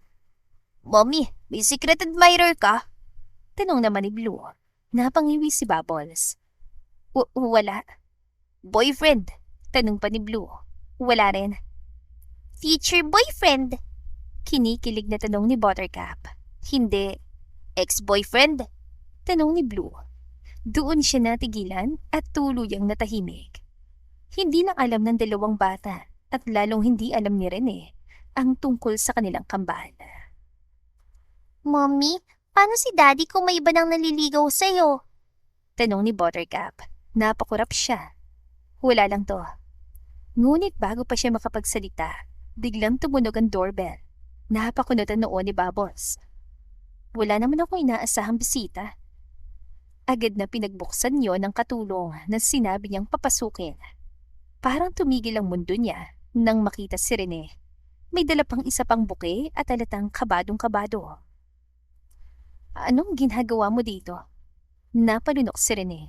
Mommy, may secret admirer ka? Tanong naman ni Blue. Napangiwi si Bubbles. Wala. Boyfriend? Tanong pa ni Blue. Wala rin. Future boyfriend? Kinikilig na tanong ni Buttercup. Hindi. Ex-boyfriend? Tanong ni Blue. Doon siya natigilan at tuluyang natahimik. Hindi na alam ng dalawang bata at lalong hindi alam ni Rene ang tungkol sa kanilang kambal. Mommy, paano si Daddy kung may iba nang naliligaw sa'yo? Tanong ni Buttercup. Napakurap siya. Wala lang to. Ngunit bago pa siya makapagsalita, biglang tumunog ang doorbell. Napakunot ang noo ni Bubbles. Wala naman akong inaasahang bisita. Agad na pinagbuksan niyo ng katulong na sinabi niyang papasukin. Parang tumigil ang mundo niya nang makita si Rene. May dala pang isa pang buke at halatang kabadong-kabado. Anong ginagawa mo dito? Napalunok si Rene.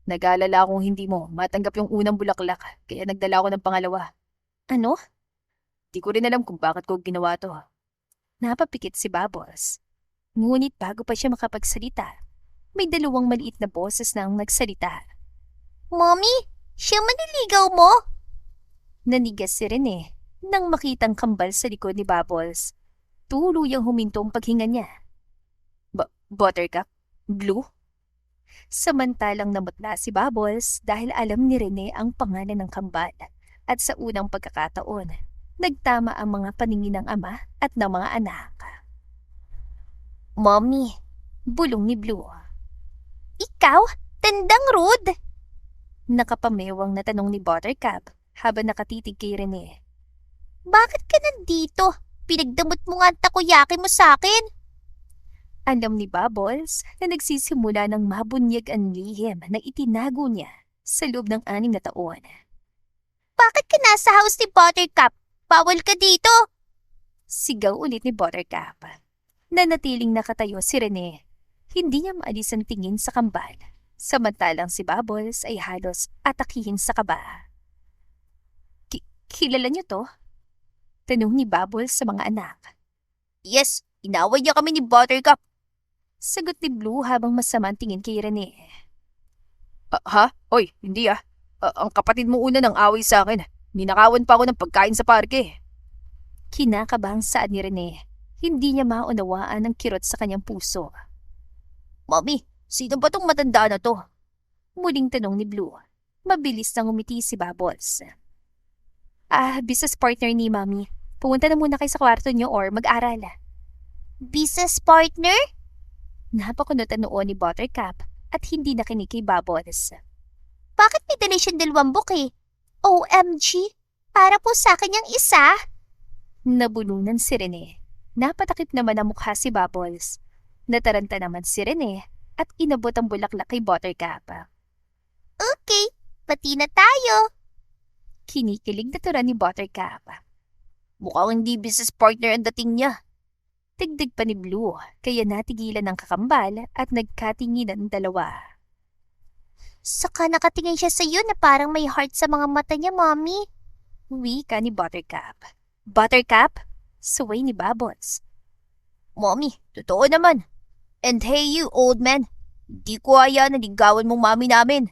Nag-aalala akong hindi mo matanggap yung unang bulaklak kaya nagdala ako ng pangalawa. Ano? Di ko rin alam kung bakit ko ginawa to. Napapikit si Bubbles. Ngunit bago pa siya makapagsalita, may dalawang maliit na boses na ang nagsalita. Mommy, siya maniligaw mo? Nanigas si Rene nang makitang kambal sa likod ni Bubbles. Tuluyang huminto ang paghinga niya. Buttercup? Blue? Samantalang namutla si Bubbles dahil alam ni Rene ang pangalan ng kambal at sa unang pagkakataon, nagtama ang mga paningin ng ama at ng mga anak. Mommy, Bulong ni Blue. ikaw? Tandang rude? Nakapamewang na tanong ni Buttercup habang nakatitig kay Rene. Bakit ka nandito? Pinagdamot mo nga ang takoyaki mo sa akin. Alam ni Bubbles na nagsisimula ng mabunyag ang lihim na itinago niya sa loob ng 6 na taon. Bakit ka nasa house ni Buttercup? Bawal ka dito. Sigaw ulit ni Buttercup. Nanatiling nakatayo si Rene Hindi niya maalis ang tingin sa kambal, samantalang si Bubbles ay halos atakihin sa kaba. Kilala niyo to? Tanong ni Bubbles sa mga anak. Yes, inaway niya kami ni Buttercup. Sagot ni Blue habang masama ang tingin kay Rene. Ha? Oy, hindi ah. Ang kapatid mo una ng away sa akin. Ninakawan pa ako ng pagkain sa parke. Kinakabahang saad ni Rene. Hindi niya maunawaan ang kirot sa kanyang puso. Mommy, sino ba tong matanda na to? Muling tanong ni Blue. Mabilis nang umiti si Bubbles. Business partner ni Mami. Pumunta na muna kayo sa kwarto niyo or mag-aral. Business partner? Napakunot ang noo ni Buttercup at hindi nakinig kay Bubbles. Bakit may dala siyang dalawang buke? OMG, para po sa akin yung isa. Nabulunan si Rene. Napatakip naman ang mukha si Bubbles. Nataranta naman si Rene at inabot ang bulaklak kay Buttercup. Okay, pati na tayo. Kinikilig na tura ni Buttercup. Mukhang hindi business partner ang dating niya. Tigdig pa ni Blue, kaya natigilan ng kakambal at nagkatinginan ang dalawa. Saka nakatingin siya sa iyo na parang may heart sa mga mata niya, Mommy. Wika ni Buttercup. Buttercup? Suway ni Bubbles. Mommy, totoo naman. And hey you, old man. Di ko aya na ligawan mong mami namin.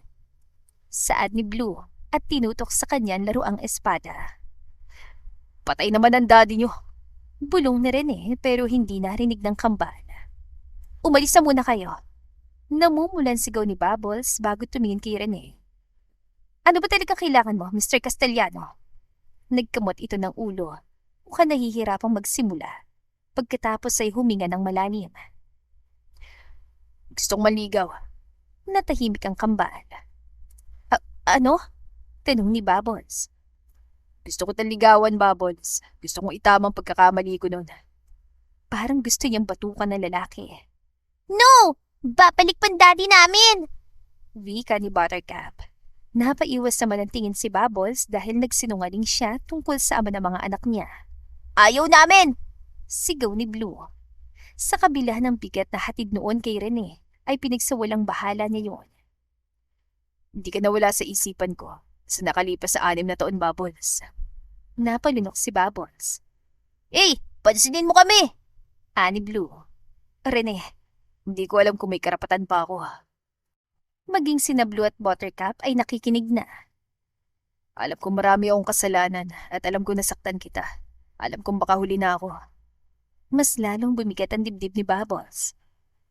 Saad ni Blue at tinutok sa kanyang laruang espada. Patay naman ang daddy niyo. Bulong na Rene pero hindi narinig ng kambal. Umalis na muna kayo. Namumulan sigaw ni Bubbles bago tumingin kay Rene. Ano ba talaga kailangan mo, Mr. Castellano? Nagkamot ito ng ulo. Mukhang nahihirapang magsimula. Pagkatapos ay huminga ng malalim. Gustong maligaw. Natahimik ang kambal. Ano? Tanong ni Bubbles. Gusto ko taligawan, Bubbles. Gusto kong itamang pagkakamali ko nun. Parang gusto niyang batukan ng lalaki. No! Babalik pang daddy namin! Wika ni Buttercup. Napaiwas naman ang tingin si Bubbles dahil nagsinungaling siya tungkol sa ama ng mga anak niya. Ayaw namin! Sigaw ni Blue. Sa kabila ng bigat na hatid noon kay Rene, ay pinagsawalang bahala niya yun. Hindi ka nawala sa isipan ko sa nakalipas sa 6 na taon, Bubbles. Napalunok si Bubbles. Eh, pansinin mo kami! Ani Blue. Rene, Hindi ko alam kung may karapatan pa ako. maging sina Blue at Buttercup ay nakikinig na. Alam kong marami akong kasalanan at alam kong nasaktan kita. Alam kong baka huli na ako. Mas lalong bumigat ang dibdib ni Bubbles.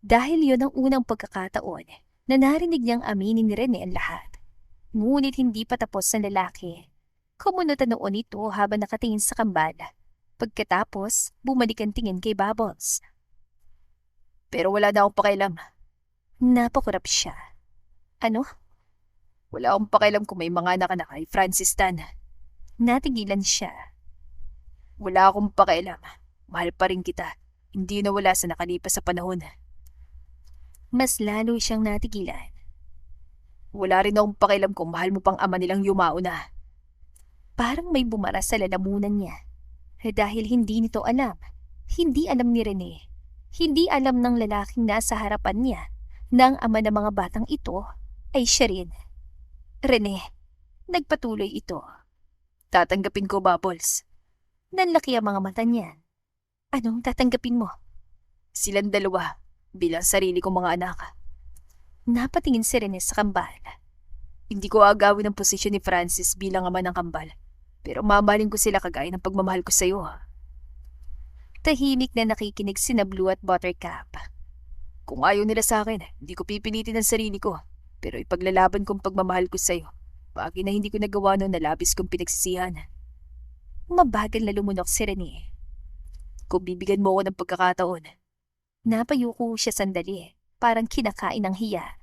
Dahil yon ang unang pagkakataon na narinig niyang aminin ni Rene ang lahat. Ngunit hindi pa tapos ang lalaki. Kumunot ang noon ito habang nakatingin sa kambal. Pagkatapos, bumalik ang tingin kay Bubbles. Pero wala na akong pakialam. Napakurap siya. Ano? Wala akong pakialam kung may mga anak na kay Francis Tan. Natigilan siya. Wala akong pakialam. Mahal pa rin kita. Hindi nawala sa nakalipas sa panahon. Mas lalo siyang natigilan. Wala rin akong pakialam kung mahal mo pang ama nilang yumao na. Parang may bumara sa lalamunan niya. Dahil hindi nito alam. Hindi alam ni Rene. Hindi alam ng lalaking nasa harapan niya na ang ama ng mga batang ito ay siya rin. Rene, nagpatuloy ito. Tatanggapin ko, Bubbles. Nanlaki ang mga mata niya. Anong tatanggapin mo? Silang dalawa bilang sarili kong mga anak. Napatingin si Rene sa kambal. Hindi ko agawin ang posisyon ni Francis bilang ama ng kambal. Pero mamahalin ko sila kagaya ng pagmamahal ko sa iyo. Tahimik na nakikinig sina Blue at Buttercup. Kung ayaw nila sa akin, hindi ko pipilitin ang sarili ko. Pero ipaglalaban kong pagmamahal ko sa iyo. Bagay na hindi ko nagawa noon na labis kong pinagsisihan. Mabagal na lumunok si Rene. Kung bibigyan mo ako ng pagkakataon, Napayuko siya sandali, parang kinakain ng hiya.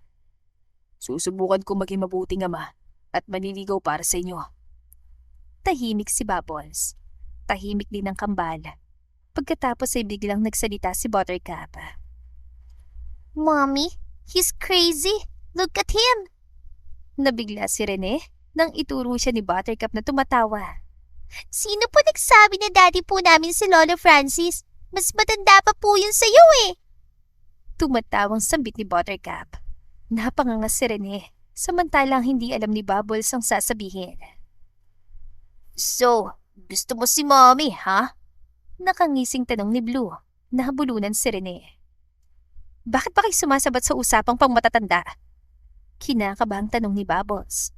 susubukan kong maging mabuting ama at maniligaw para sa inyo. Tahimik si Bubbles. Tahimik din ang kambal. Pagkatapos ay biglang nagsalita si Buttercup. Mommy, he's crazy. Look at him. Nabigla si Rene nang ituro siya ni Buttercup na tumatawa. Sino po nagsabi na daddy po namin si Lolo Francis? Mas matanda pa po yun sa'yo eh. Tumatawang sambit ni Buttercup. Napanganga si Rene, samantalang hindi alam ni Bubbles ang sasabihin. So, gusto mo si Mommy, ha? Nakangising tanong ni Blue. Nahabulunan si Rene. Bakit ba kayo sumasabat sa usapang pang matatanda? Kinakabahang tanong ni Bubbles.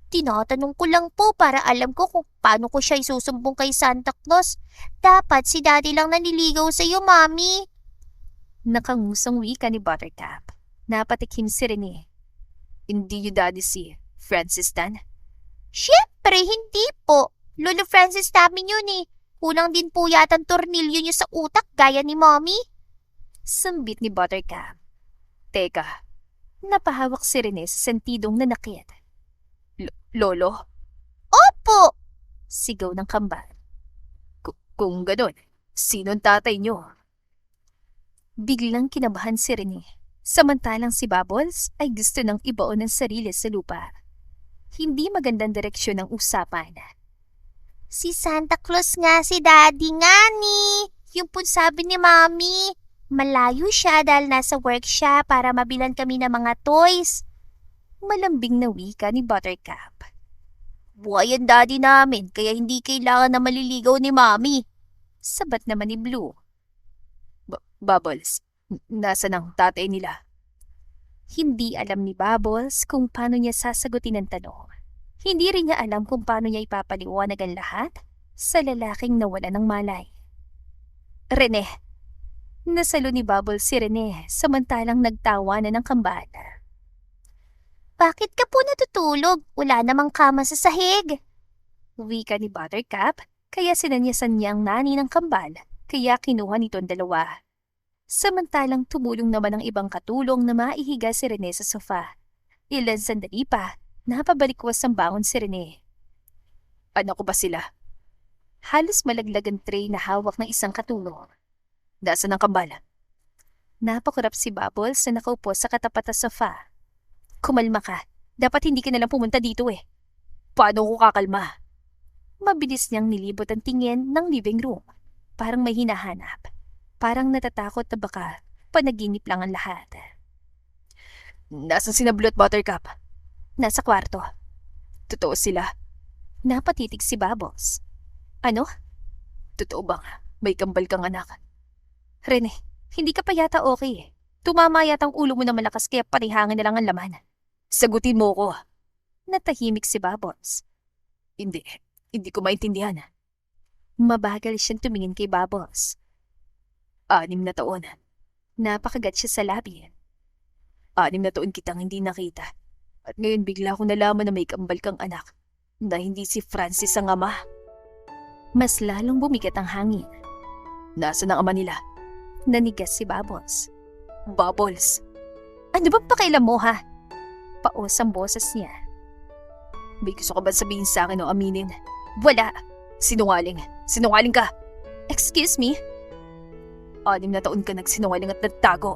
Tinatanong ko lang po para alam ko kung paano ko siya isusumbong kay Santa Claus. Dapat si Daddy lang naniligaw sa'yo, Mommy. Nakangusong wika ni Buttercup. Napatikim si Rene. Hindi yung daddy si Francis Tan. Siyempre, hindi po. Lolo Francis namin yun eh. Kulang din po yatang tornilyo niyo sa utak gaya ni Mommy. Sambit ni Buttercup. Teka, Napahawak si Rene sa sentidong nanakit. lolo? Opo! Sigaw ng kambal. Kung ganun, sino ang tatay nyo? Biglang kinabahan si Rene. Samantalang si Bubbles ay gusto ng ibaon ng sarili sa lupa. Hindi magandang direksyon ng usapan. Si Santa Claus nga si Daddy nga ni. Yung po sabi ni Mommy. Malayo siya dahil nasa work siya para mabilan kami ng mga toys. Malambing na wika ni Buttercup. Buhay ang Daddy namin kaya hindi kailangan na maliligaw ni Mommy. Sabat naman ni Blue. Bubbles, nasaan ang tatay nila? Hindi alam ni Bubbles kung paano niya sasagutin ang tanong. Hindi rin niya alam kung paano niya ipapaliwanag ang lahat sa lalaking nawala ng malay. Rene. Nasalo ni Bubbles si Rene samantalang nagtawa na ng kambal. Bakit ka po natutulog? Wala namang kama sa sahig. Wika ni Buttercup kaya sinanyasan niya ang nani ng kambal kaya kinuha nito ang dalawa. Samantalang tumulong naman ang ibang katulong na maihiga si Rene sa sofa. Ilan sandali pa, napabalikwas ang bangon si Rene. Anak ko ba sila? Halos malaglag ang tray na hawak ng isang katulong. Nasaan ang kambal? Napakurap si Bubbles na nakaupo sa katapat na sofa. Kumalma ka. Dapat hindi ka nalang pumunta dito eh. Paano ko kakalma? Mabilis niyang nilibot ang tingin ng living room. Parang may hinahanap. Parang natatakot na baka panaginip lang ang lahat. Nasaan si Blue at Buttercup? Nasa kwarto. Totoo sila? Napatitig si Bubbles. Ano? Totoo bang may kambal kang anak? Rene, hindi ka pa yata okay eh. Tumama yata ang ulo mo na malakas kaya parihangin na lang ang laman. Sagutin mo ko. Natahimik si Bubbles. Hindi ko maintindihan. Mabagal siyang tumingin kay Bubbles. 6 na taon. Napakagat siya sa labi. 6 na taon kitang hindi nakita. At ngayon bigla ko nalaman na may kambal kang anak. Na hindi si Francis ang ama. Mas lalong bumigat ang hangin. Nasaan ang ama nila? Nanigas si Bubbles. Bubbles. Ano bang pakailan mo ha? Paos ang boses niya. May gusto ka ba sabihin sa akin o aminin? Wala. Sinungaling. Sinungaling ka. Excuse me? 6 na taon ka nagsinungaling at nagtago.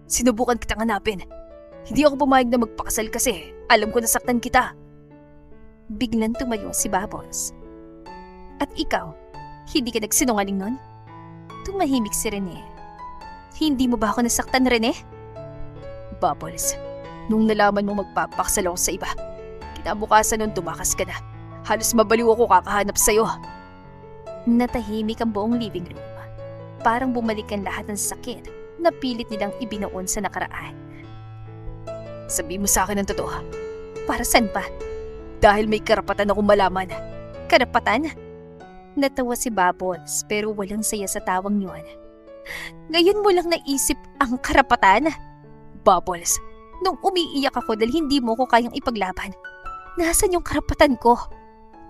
Sinubukan kitang hanapin. Hindi ako pumayag na magpakasal kasi alam ko nasaktan kita. Biglang tumayo si Bubbles. At ikaw, hindi ka nagsinungaling nun? Tumahimik si Rene. Hindi mo ba ako nasaktan, Rene? Bubbles, nung nalaman mo magpapakasal ako sa iba, kinabukasan nun tumakas ka na. Halos mabaliw ako kakahanap sa'yo. Natahimik ang buong living room. Parang bumalik ang lahat ng sakit na pilit nilang ibinoon sa nakaraan. Sabi mo sa akin ang totoo. Para saan pa? Dahil may karapatan akong malaman. Karapatan? Natawa si Bubbles pero walang saya sa tawang yun. Ngayon mo lang naisip ang karapatan? Bubbles, Nung umiiyak ako dahil hindi mo ko kayang ipaglaban. Nasaan yung karapatan ko?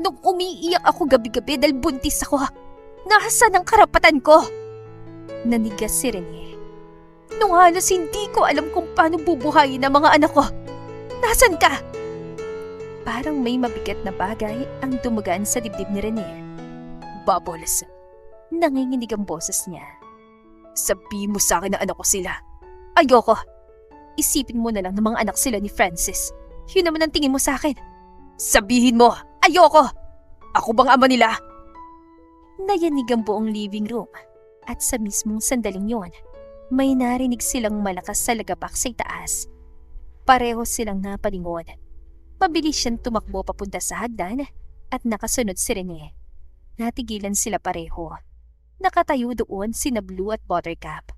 Nung umiiyak ako gabi-gabi dahil buntis ako. Nasaan ang karapatan ko? Nanigas si Rene. Nung halos hindi ko alam kung paano bubuhayin ang mga anak ko. Nasaan ka? Parang may mabigat na bagay ang dumagaan sa dibdib ni Rene. Bubbles, Nanginginig ang boses niya. sabihin mo sa akin na anak ko sila. Ayoko. Isipin mo na lang na mga anak sila ni Francis. Yun naman ang tingin mo sa akin. Sabihin mo, Ayoko! ako bang ama nila? Nayanig ang buong living room. At sa mismong sandaling yon, May narinig silang malakas sa lagapak sa itaas. Pareho silang napalingon. Mabilis siyang tumakbo papunta sa hagdan at nakasunod si Rene. Natigilan sila pareho. Nakatayo doon sina Blue at Buttercup.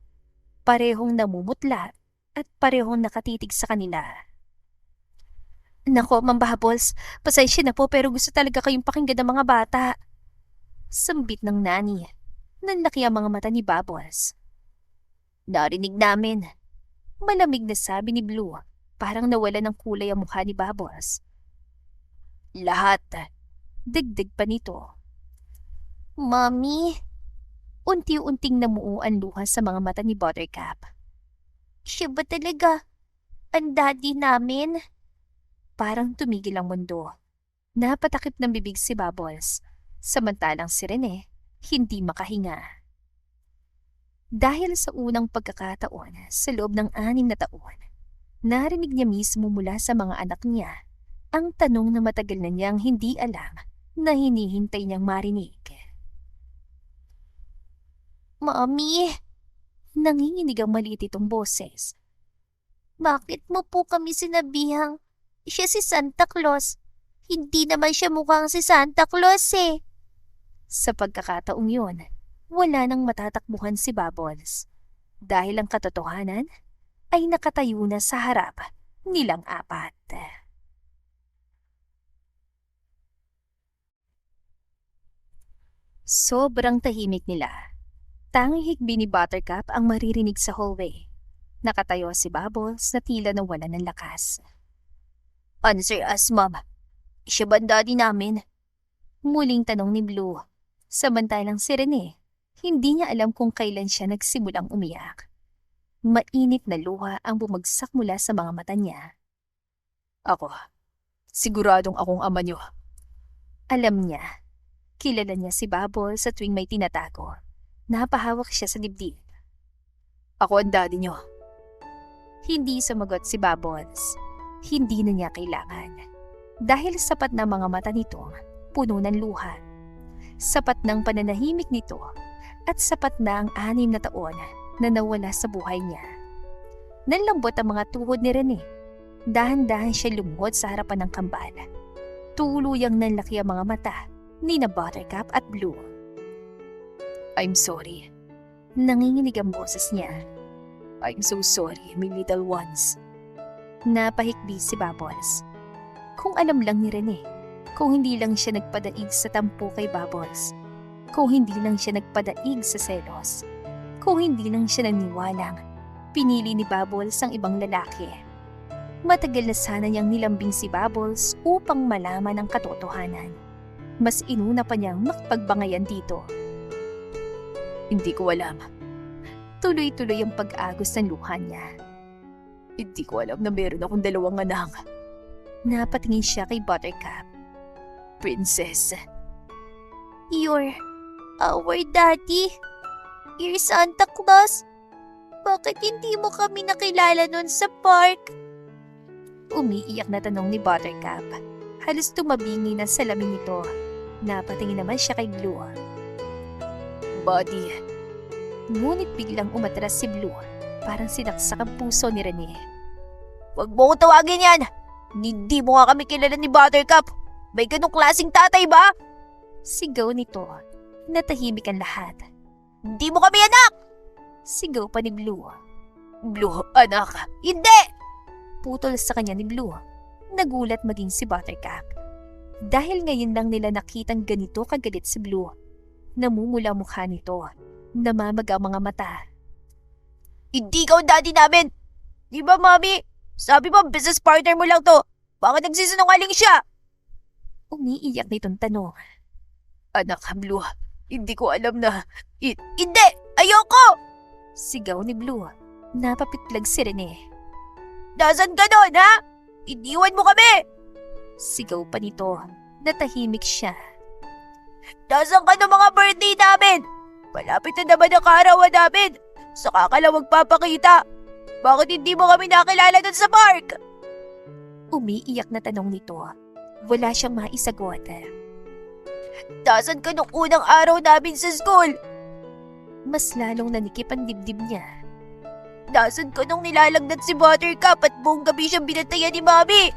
Parehong namumutla at parehong nakatitig sa kanila. Nako, Ma'am Bubbles, pasensya na po pero gusto talaga kayong pakinggan ng mga bata. Sambit ng nani. Nanlaki ang mga mata ni Bubbles. Narinig namin. Malamig na sabi ni Blue. Parang nawala ng kulay ang mukha ni Bubbles. Lahat. Dagdag pa nito. Mommy, Unti-unting namuo ang luha sa mga mata ni Buttercup. siya ba talaga ang daddy namin? Parang tumigil ang mundo. Napatakip ng bibig si Bubbles. Samantalang si Rene, hindi makahinga. Dahil sa unang pagkakataon sa loob ng 6 na taon, narinig niya mismo mula sa mga anak niya ang tanong na matagal na niyang hindi alam na hinihintay niyang marinig. Mommy, Nanginginig ang maliit itong boses. bakit mo po kami sinabihang siya si Santa Claus? Hindi naman siya mukhang si Santa Claus eh. Sa pagkakataong yun, wala nang matatakbuhan si Bubbles. Dahil ang katotohanan ay nakatayo na sa harap nilang 4. Sobrang tahimik nila. Tanging higbi ni Buttercup ang maririnig sa hallway. Nakatayo si Bubbles na tila nawala ng lakas. Answer us, Mom. Siya ba ang daddy namin? Muling tanong ni Blue. Samantalang si Rene, hindi niya alam kung kailan siya nagsimulang umiyak. Mainit na luha ang bumagsak mula sa mga mata niya. Ako. Siguradong akong ama niyo. Alam niya. Kilala niya si Bubbles sa tuwing may tinatago. Napahawak siya sa dibdib. Ako ang daddy niyo. Hindi sumagot si Bubbles. Hindi na niya kailangan. Dahil sapat na mga mata nito, puno ng luha. Sapat ng pananahimik nito at sapat na ang 6 na taon na nawala sa buhay niya. Nanlambot ang mga tuhod ni Rene. Dahan-dahan siya lumuhod sa harapan ng kambal. Tuluyang nanlaki ang mga mata ni na Buttercup at Blue. I'm sorry. Nanginginig ang boses niya. I'm so sorry, my little ones. Napahikbi si Bubbles. Kung alam lang ni Rene, kung hindi lang siya nagpadaig sa tampo kay Bubbles, kung hindi lang siya nagpadaig sa selos, kung hindi lang siya naniwalang pinili ni Bubbles ang ibang lalaki. Matagal na sana niyang nilambing si Bubbles upang malaman ang katotohanan. Mas inuna pa niyang makipagbangayan dito. Hindi ko alam. Tuloy-tuloy ang pag-agos ng luha niya. Hindi ko alam na meron akong 2 anak. Napatingin siya kay Buttercup. Princess. You're our daddy? You're Santa Claus? Bakit hindi mo kami nakilala nun sa park? Umiiyak na tanong ni Buttercup. Halos tumabingi na salamin nito. Napatingin naman siya kay Blue. Buddy. Ngunit biglang umatras si Blue. Parang sinaksak ang puso ni Rene. Huwag mo ko tawagin yan! Hindi mo nga kami kilala ni Buttercup! May ganong klaseng tatay ba? Sigaw nito. Natahimik ang lahat. Hindi mo kami anak! Sigaw pa ni Blue. Blue, anak. Hindi! Putol sa kanya ni Blue. Nagulat maging si Buttercup. Dahil ngayon lang nila nakitang ganito kagalit si Blue. Namumula mukha nito. Namamaga ang mga mata. Hindi ka ang daddy namin! Di ba, Mami? Sabi mo, business partner mo lang to. Bakit nagsisinungaling siya? Umiiyak nitong tanong. Anak, Blue. Hindi ko alam na... Hindi! Ayoko! Sigaw ni Blue. Napapitlag si Rene. Nasaan ka nun, ha? Iniwan mo kami! Sigaw pa nito. Natahimik siya. Nasaan ka ng mga birthday namin? Malapit na naman ang kaarawan namin. Saka ka lang magpapakita. Bakit hindi mo kami nakilala dun sa park? Umiiyak na tanong nito. Wala siyang maisagot. Nasaan ka nung unang araw namin sa school? Mas lalong nanikip ang dibdib niya. Nasaan ka nung nilalagnat si Buttercup at buong gabi siyang binantayan ni Mami?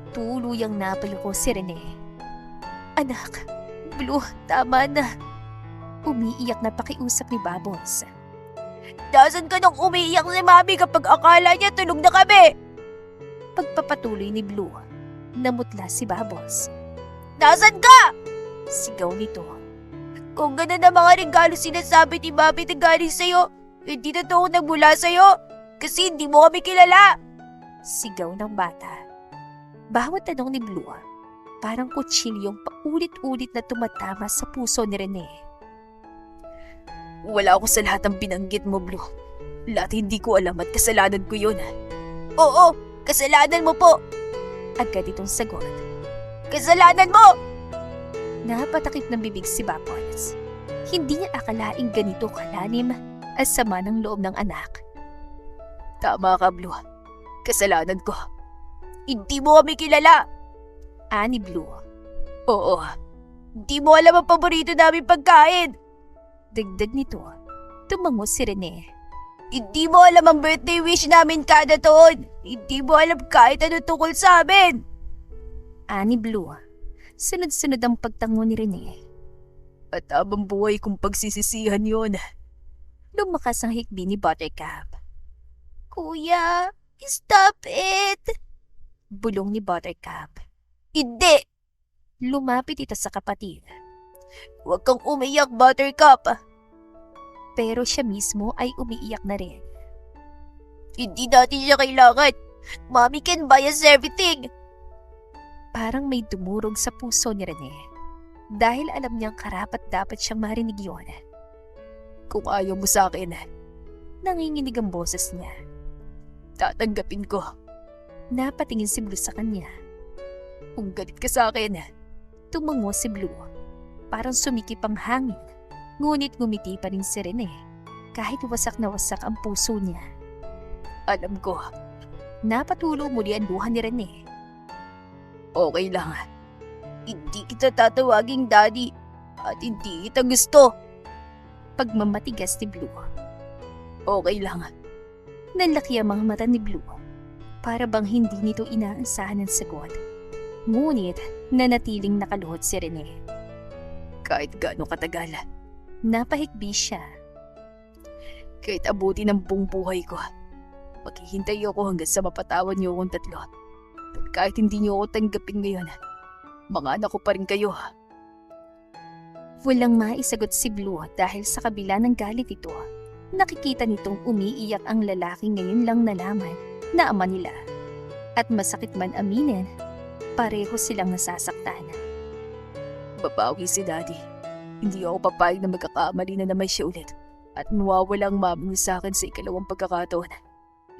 Tuluyang napaluko si Rene. Anak, Blue, tama na. Umiiyak na pakiusap ni Bubbles. Nasaan ka nung umiiyak si Mami kapag akala niya tulog na kami? Pagpapatuloy ni Blue, namutla si Bubbles. Nasaan ka? Sigaw nito. Kung gano'n na mga regalo sinasabi ni Mami na galing sa'yo, hindi na to nagmula sa'yo kasi hindi mo kami kilala. Sigaw ng bata. Bawat tanong ni Blue, parang kutsilyong paulit-ulit na tumatama sa puso ni Rene. Wala ako sa lahat ng binanggit mo, Blue. Lahat hindi ko alam at kasalanan ko yun. Oo, kasalanan mo po. Agad itong sagot. Kasalanan mo! Napatakip ng bibig si Bubbles. Hindi niya akalaing ganito kalalim at sama ng loob ng anak. Tama ka, Blue. Kasalanan ko. Hindi mo kami kilala. Ani Blue. Oo. Hindi mo alam ang paborito namin pagkain. Dagdag nito, tumango si Rene. Hindi mo alam ang birthday wish namin kada taon. Hindi mo alam kahit ano tungkol sa amin. Ani Blue. Sunod-sunod ang pagtango ni Rene. At habang buhay kong pagsisisihan yon. Lumakas ang hikbi ni Buttercup. Kuya, stop it. Bulong ni Buttercup. Hindi. Lumapit ito sa kapatid. Huwag kang umiyak, Buttercup. Pero siya mismo ay umiiyak na rin. Hindi natin siya kailangan. Mommy can buy us everything. Parang may dumurog sa puso ni Rene. Dahil alam niyang karapat dapat siyang marinig yun. Kung ayaw mo sa akin, Nanginginig ang boses niya. tatanggapin ko. Napatingin si Blue sa kanya. Kung galit ka sa akin, Tumango si Blue. Parang sumikip ang hangin. Ngunit ngumiti pa rin si Rene. Kahit wasak na wasak ang puso niya. alam ko, Napatulo muli ang luha ni Rene. okay lang. Hindi kita tatawaging daddy at hindi kita gusto. Pagmamatigas ni Blue. Okay lang. Nanlaki ang mga mata ni Blue. Para bang hindi nito inaasahan ang sagot. Ngunit nanatiling nakaluhod si Rene. Kahit gaano katagal, Napahikbi siya. kahit abuti ng buong buhay ko, maghihintay ako hanggang sa mapatawan niyo akong tatlo. At kahit hindi niyo ako tanggapin ngayon, mga anak ko pa rin kayo. Walang maisagot si Blue dahil sa kabila ng galit ito, nakikita nitong umiiyak ang lalaki ngayon lang nalaman na ama nila. At masakit man aminin, pareho silang nasasaktan. Babawi si Daddy. Hindi ako papayag na magkakamali na naman siya ulit. At nawawala ang mami niya sa akin sa ikalawang pagkakataon.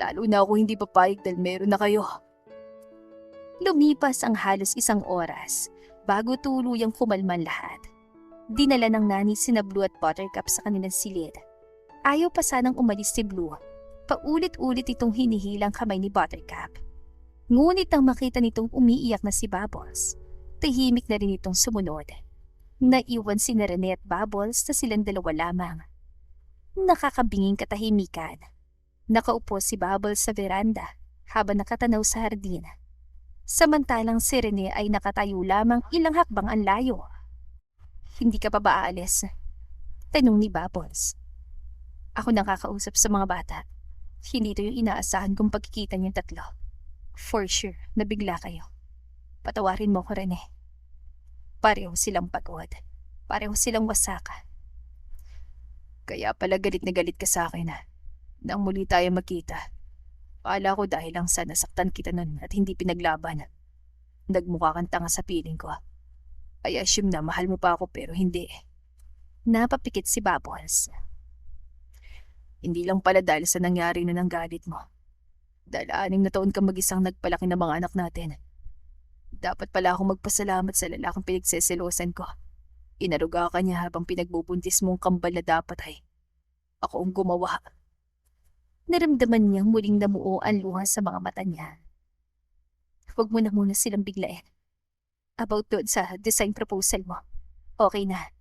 Lalo na ako hindi papayag dahil meron na kayo. Lumipas ang halos 1 oras bago tuluyang kumalman lahat. Dinala ng nani sina Blue at Buttercup sa kanilang silid. Ayaw pa sanang umalis si Blue. Paulit-ulit itong hinihilang kamay ni Buttercup. Ngunit nang makita nitong umiiyak na si Bubbles, tahimik na rin itong sumunod. Naiwan si Rene at Bubbles na silang dalawa lamang. Nakakabinging katahimikan. Nakaupo si Bubbles sa veranda habang nakatanaw sa hardin. Samantalang si Rene ay nakatayo lamang ilang hakbang ang layo. Hindi ka pa ba aalis? Tanong ni Bubbles. Ako nakakausap sa mga bata. Hindi ito yung inaasahan kong pagkikita niyong tatlo. For sure, nabigla kayo. Patawarin mo ko, Rene. Pareho silang pagod. Pareho silang wasaka. Kaya pala galit na galit ka sa akin nang muli tayo magkita. Akala ko dahil lang sa nasaktan kita nun at hindi pinaglaban. Nagmukha kang tanga sa piling ko. I assume na mahal mo pa ako pero hindi. Napapikit si Bubbles. Hindi lang pala dahil sa nangyari na ng galit mo. Dahil 6 na taon ka mag-isang nagpalaki ng mga anak natin. Dapat pala akong magpasalamat sa lalaking pinagseselosan ko. Inaruga ka niya habang pinagbubuntis mong kambal na dapat ay ako ang gumawa. Naramdaman niyang muling namuo ang luha sa mga mata niya. Huwag mo na muna silang biglain. About doon sa design proposal mo. Okay na.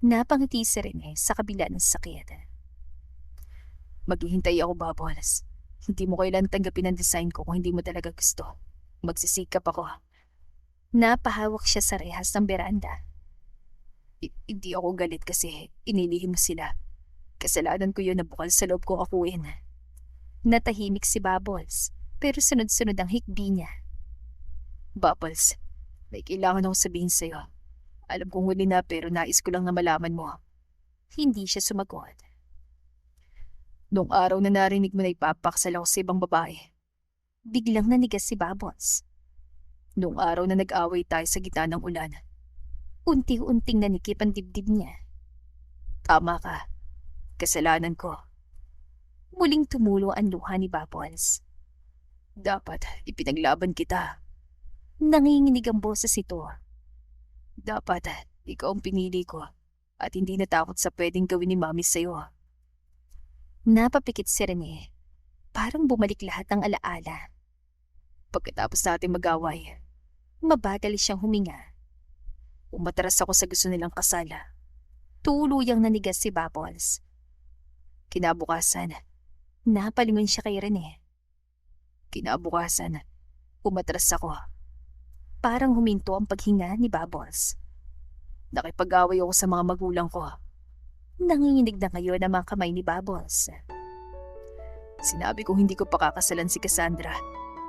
Napangiti si Rene sa kabila ng sakit. Maghihintay ako, Bubbles. Hindi mo kailan tanggapin ang design ko kung hindi mo talaga gusto. Magsisikap ako. Napahawak siya sa rehas ng beranda. Hindi ako galit kasi inilihim mo sila. Kasalanan ko yun na bukal sa loob kong akuin. Natahimik si Bubbles, pero sunod-sunod ang hikbi niya. Bubbles, may kailangan akong sabihin sa'yo. Alam kong huli na pero nais ko lang na malaman mo. Hindi siya sumagot. Noong araw na narinig mo na ipapaksal ako sa ibang babae. Biglang nanigas si Bubbles. Noong araw na nag-away tayo sa gitna ng ulan. Unti-unting nanikip ang dibdib niya. Tama ka. Kasalanan ko. Muling tumulo ang luha ni Bubbles. Dapat ipinaglaban kita. Nanginginig ang boses ito. Dapat ikaw ang pinili ko at hindi natakot sa pwedeng gawin ni Mami sa'yo. Napapikit si Rene. Parang bumalik lahat ng alaala. Pagkatapos natin mag-away, Mabagal siyang huminga. umatras ako sa gusto nilang kasala. Tuluyang nanigas si Bubbles. Kinabukasan, Napalingon siya kay Rene. umatras ako. Parang huminto ang paghinga ni Bubbles. Nakipag-away ako sa mga magulang ko. Nanginginig na ngayon ang mga kamay ni Bubbles. Sinabi kong hindi ko pakakasalan si Cassandra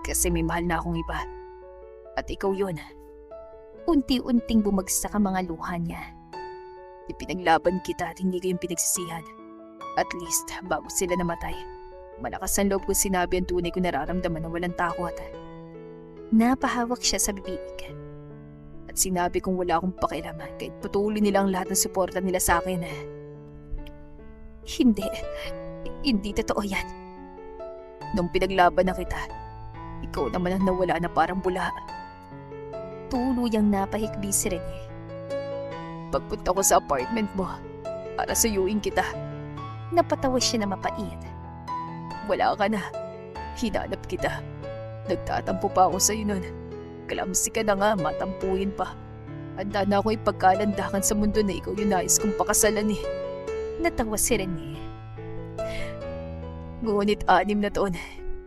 kasi may mahal na akong iba. At ikaw yun. Unti-unting bumagsak ang mga luha niya. Ipinaglaban kita at hindi ko yung pinagsisihan. At least, bago sila namatay, malakas ang loob ko sinabi ang tunay ko nararamdaman na walang takot. Napahawak siya sa bibig. At sinabi kong wala akong pakialam kahit patuloy nila ang lahat ng suporta nila sa akin. Hindi totoo yan. Nung pinaglaban na kita, ikaw naman ang nawala na parang bula. Tuluyang napahikbi si Rene. Pagpunta ko sa apartment mo, para suyuin kita, Napatawa siya na mapait. wala ka na. Hinanap kita. Nagtatampo pa ako sa'yo nun. Kalamsi ka na nga, matampuin pa. Handa na ako ipagkalandakan sa mundo na ikaw yung nais kong pakasalan eh. Natawa si Rene. Ngunit 6 na taon,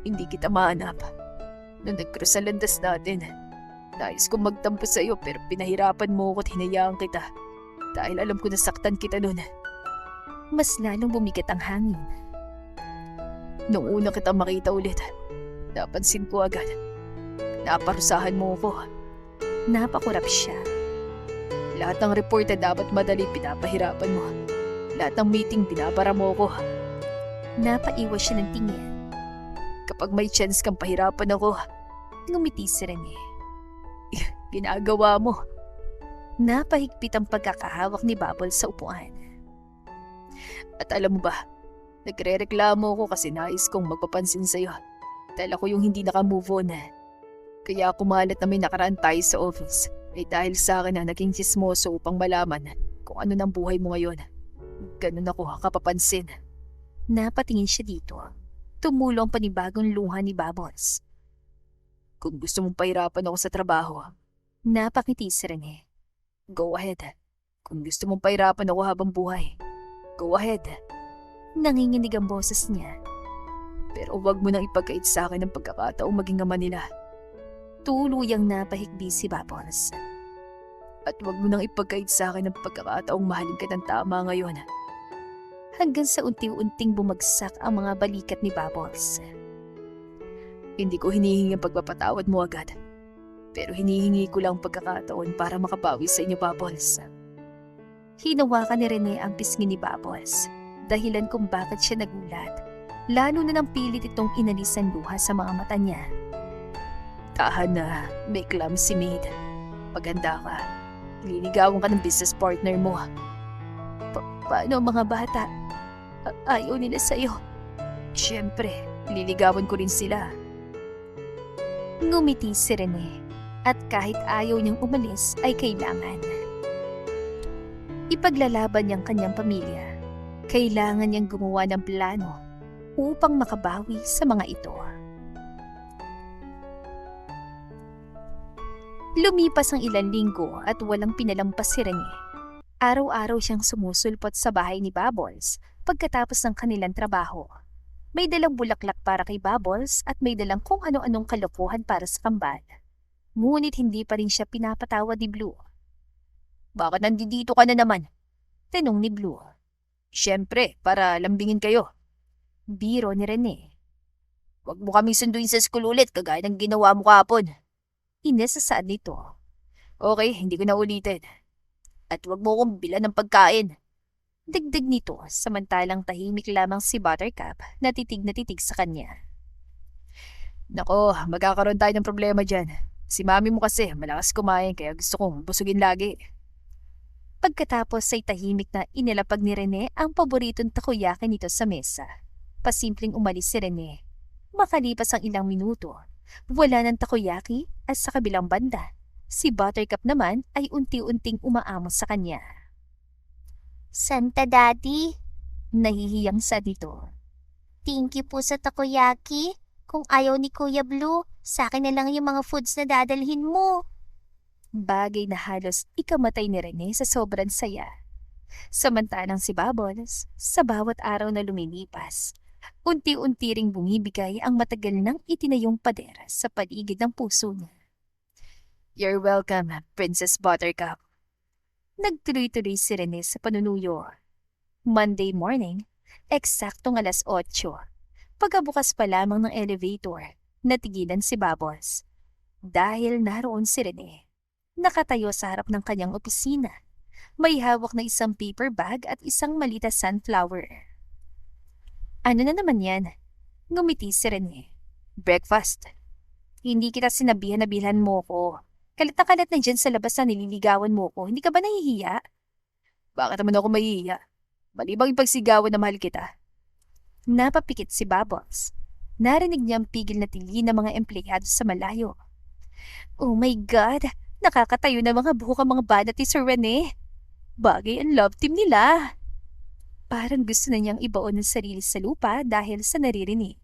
hindi kita mahanap. Nung nag-cross ang landas natin, nais kong magtampo sa'yo pero pinahirapan mo ako at hinayaan kita. Dahil alam ko nasaktan kita nun. Mas lalong bumigat ang hangin. Nung una kita makita ulit, napansin ko agad. Naparusahan mo ako. Napakurap siya. Lahat ng report na dapat madali pinapahirapan mo. Lahat ng meeting pinapara mo ako. Napaiwas siya ng tingin. Kapag may chance kang pahirapan ako, Ngumiti si Rene. ginagawa mo. Napahigpit ang pagkakahawak ni Bubbles sa upuan. At alam mo ba, nagre-reklamo ako kasi nais kong magpapansin sa'yo. Dahil ako yung hindi naka-move on. Kaya kumalat na may nakaraan tayo sa office. Ay dahil sa akin na naging chismoso upang malaman kung ano ng buhay mo ngayon. Ganun ako kapapansin. Napatingin siya dito. Tumulo ang panibagong luha ni Bubbles. Kung gusto mong pahirapan ako sa trabaho, Napakiti si Rene. go ahead. Kung gusto mong pahirapan ako habang buhay, go ahead. Nanginginig ang boses niya. Pero huwag mo nang ipagkait sa akin ang pagkakataong maging ama nila. Tuluyang napahikbi si Bubbles. At huwag mo nang ipagkait sa akin ang pagkakataong mahalin ka ng tama ngayon. Hanggang sa unti-unting bumagsak ang mga balikat ni Bubbles. Hindi ko hinihingi ang pagpapatawad mo agad. Pero hinihingi ko lang ang pagkakataon para makabawi sa inyo, Bubbles. Hinawakan ni Rene ang pisngi ni Bubbles. Dahilan kung bakit siya nagulat. Lalo na nang pilit itong inalis ang luha sa mga mata niya. Tahan na, may clumsy maid. Paganda ka. Liligawan ka ng business partner mo. Paano ang mga bata? Ayaw nila sa'yo. Siyempre, liligawan ko rin sila. Ngumiti si Rene. At kahit ayaw niyang umalis ay kailangan. Ipaglalaban niyang kanyang pamilya. Kailangan niyang gumawa ng plano upang makabawi sa mga ito. Lumipas ang ilang linggo at walang pinalampas si Rene. Araw-araw siyang sumusulpot sa bahay ni Bubbles pagkatapos ng kanilang trabaho. May dalang bulaklak para kay Bubbles at may dalang kung ano-anong kalokohan para sa kambal. Ngunit hindi pa rin siya pinapatawad ni Blue. Bakit nandito ka na naman? Tanong ni Blue. Siyempre, para lambingin kayo. Biro ni Rene. Huwag mo kaming sunduin sa school ulit kagaya ng ginawa mo kahapon. Inasasaad nito. Okay, hindi ko na ulitin. At huwag mo akong bilan ng pagkain. Dagdag nito samantalang tahimik lamang si Buttercup na titig sa kanya. Nako, magkakaroon tayo ng problema dyan. Si mami mo kasi malakas kumain kaya gusto kong busugin lagi. Pagkatapos ay tahimik na inilapag ni Rene ang paboritong takoyaki nito sa mesa. Pasimpleng umalis si Rene. Makalipas ang ilang minuto, wala ng takoyaki at sa kabilang banda, si Buttercup naman ay unti-unting umaamon sa kanya. Santa Daddy, Nahihiyang sa dito. thank you po sa takoyaki. Kung ayaw ni Kuya Blue, sa akin na lang yung mga foods na dadalhin mo. Bagay na halos ikamatay ni Rene sa sobrang saya. Samantalang si Bubbles, sa bawat araw na lumilipas, unti-unti ring bumibigay ang matagal nang itinayong pader sa paligid ng puso niya. You're welcome, Princess Buttercup. Nagtuloy-tuloy si Rene sa panunuyo. Monday morning, eksaktong 8:00. Pagkabukas pa lamang ng elevator, natigilan si Bubbles. Dahil naroon si Rene. Nakatayo sa harap ng kanyang opisina. May hawak na isang paper bag at isang malita sunflower. Ano na naman yan? Ngumiti si Rene. Breakfast. Hindi kita sinabihan na bilhan mo ko. Kalat na kalat na dyan sa labas na nililigawan mo ko. Hindi ka ba nahihiya? Bakit naman ako mahihiya? Malibang ipagsigawan na mahal kita. Napapikit si Bubbles. Narinig niya ang pigil na tili ng mga empleyado sa malayo. Oh my God! Nakakatayo na mga buhok ang mga banat ni Sir Rene. Bagay ang love team nila. Parang gusto na niyang ibaon ang sarili sa lupa dahil sa naririnig.